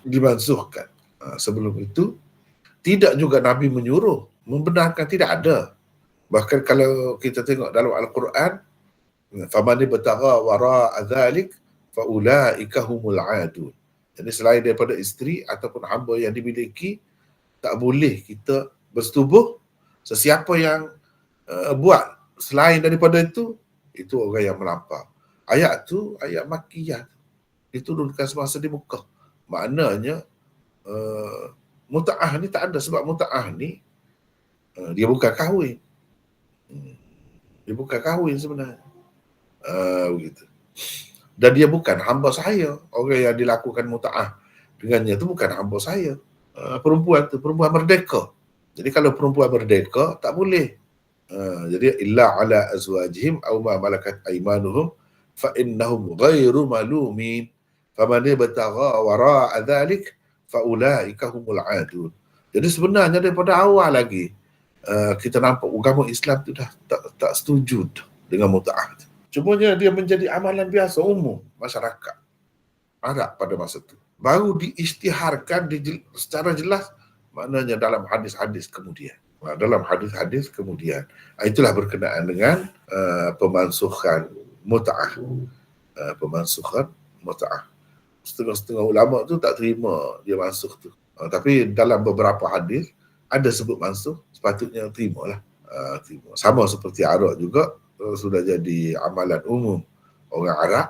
dimansuhkan. Sebelum itu, tidak juga Nabi menyuruh. Membenarkan, tidak ada. Bahkan kalau kita tengok dalam Al-Quran, فَمَنِ بَتَغَى وَرَاءَ ذَلِكَ فَأُولَٰئِكَ هُمُ الْعَادُونَ. Jadi selain daripada isteri ataupun hamba yang dimiliki, tak boleh kita bersetubuh. Sesiapa yang buat selain daripada itu orang yang melampau. Ayat tu, ayat Makkiyah, diturunkan semasa di Mekah. Maknanya muta'ah ni tak ada, sebab muta'ah ni dia bukan kahwin. Dia bukan kahwin sebenarnya. Begitu. Dan dia bukan hamba saya. Orang yang dilakukan muta'ah dengannya tu bukan hamba saya. Perempuan tu perempuan merdeka. Jadi kalau perempuan merdeka tak boleh. Jadi illa ala azwajihim aw ma malakat aymanuhum fa innahum ghairu malumin faman ibtagha wara'a dhalik fa ulaika humul adun. Jadi sebenarnya daripada awal lagi kita nampak agama Islam tu dah tak setuju dengan muta'ah. Cumanya dia menjadi amalan biasa umum masyarakat Arab pada masa itu. Baru diisytiharkan secara jelas, maknanya dalam hadis-hadis kemudian. Dalam hadis-hadis kemudian. Itulah berkenaan dengan pemansuhan muta'ah. Pemansuhan muta'ah. Setengah-setengah ulama tu tak terima dia mansuh tu. Tapi dalam beberapa hadis ada sebut mansuh, sepatutnya terimalah. Terima. Sama seperti arak juga. Sudah jadi amalan umum orang Arab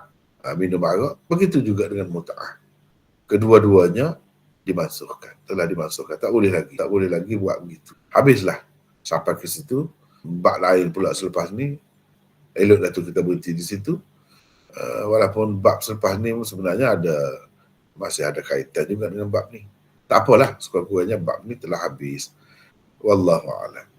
minum arak. Begitu juga dengan muta'ah. Kedua-duanya dimansuhkan. Telah dimansuhkan. Tak boleh lagi buat begitu. Habislah. Sampai ke situ. Bab lain pula selepas ni. Eloklah tu kita berhenti di situ. Walaupun bab selepas ni sebenarnya masih ada kaitan juga dengan bab ni. Tak apalah. Sekurang-kurangnya bab ni telah habis. Wallahu a'lam.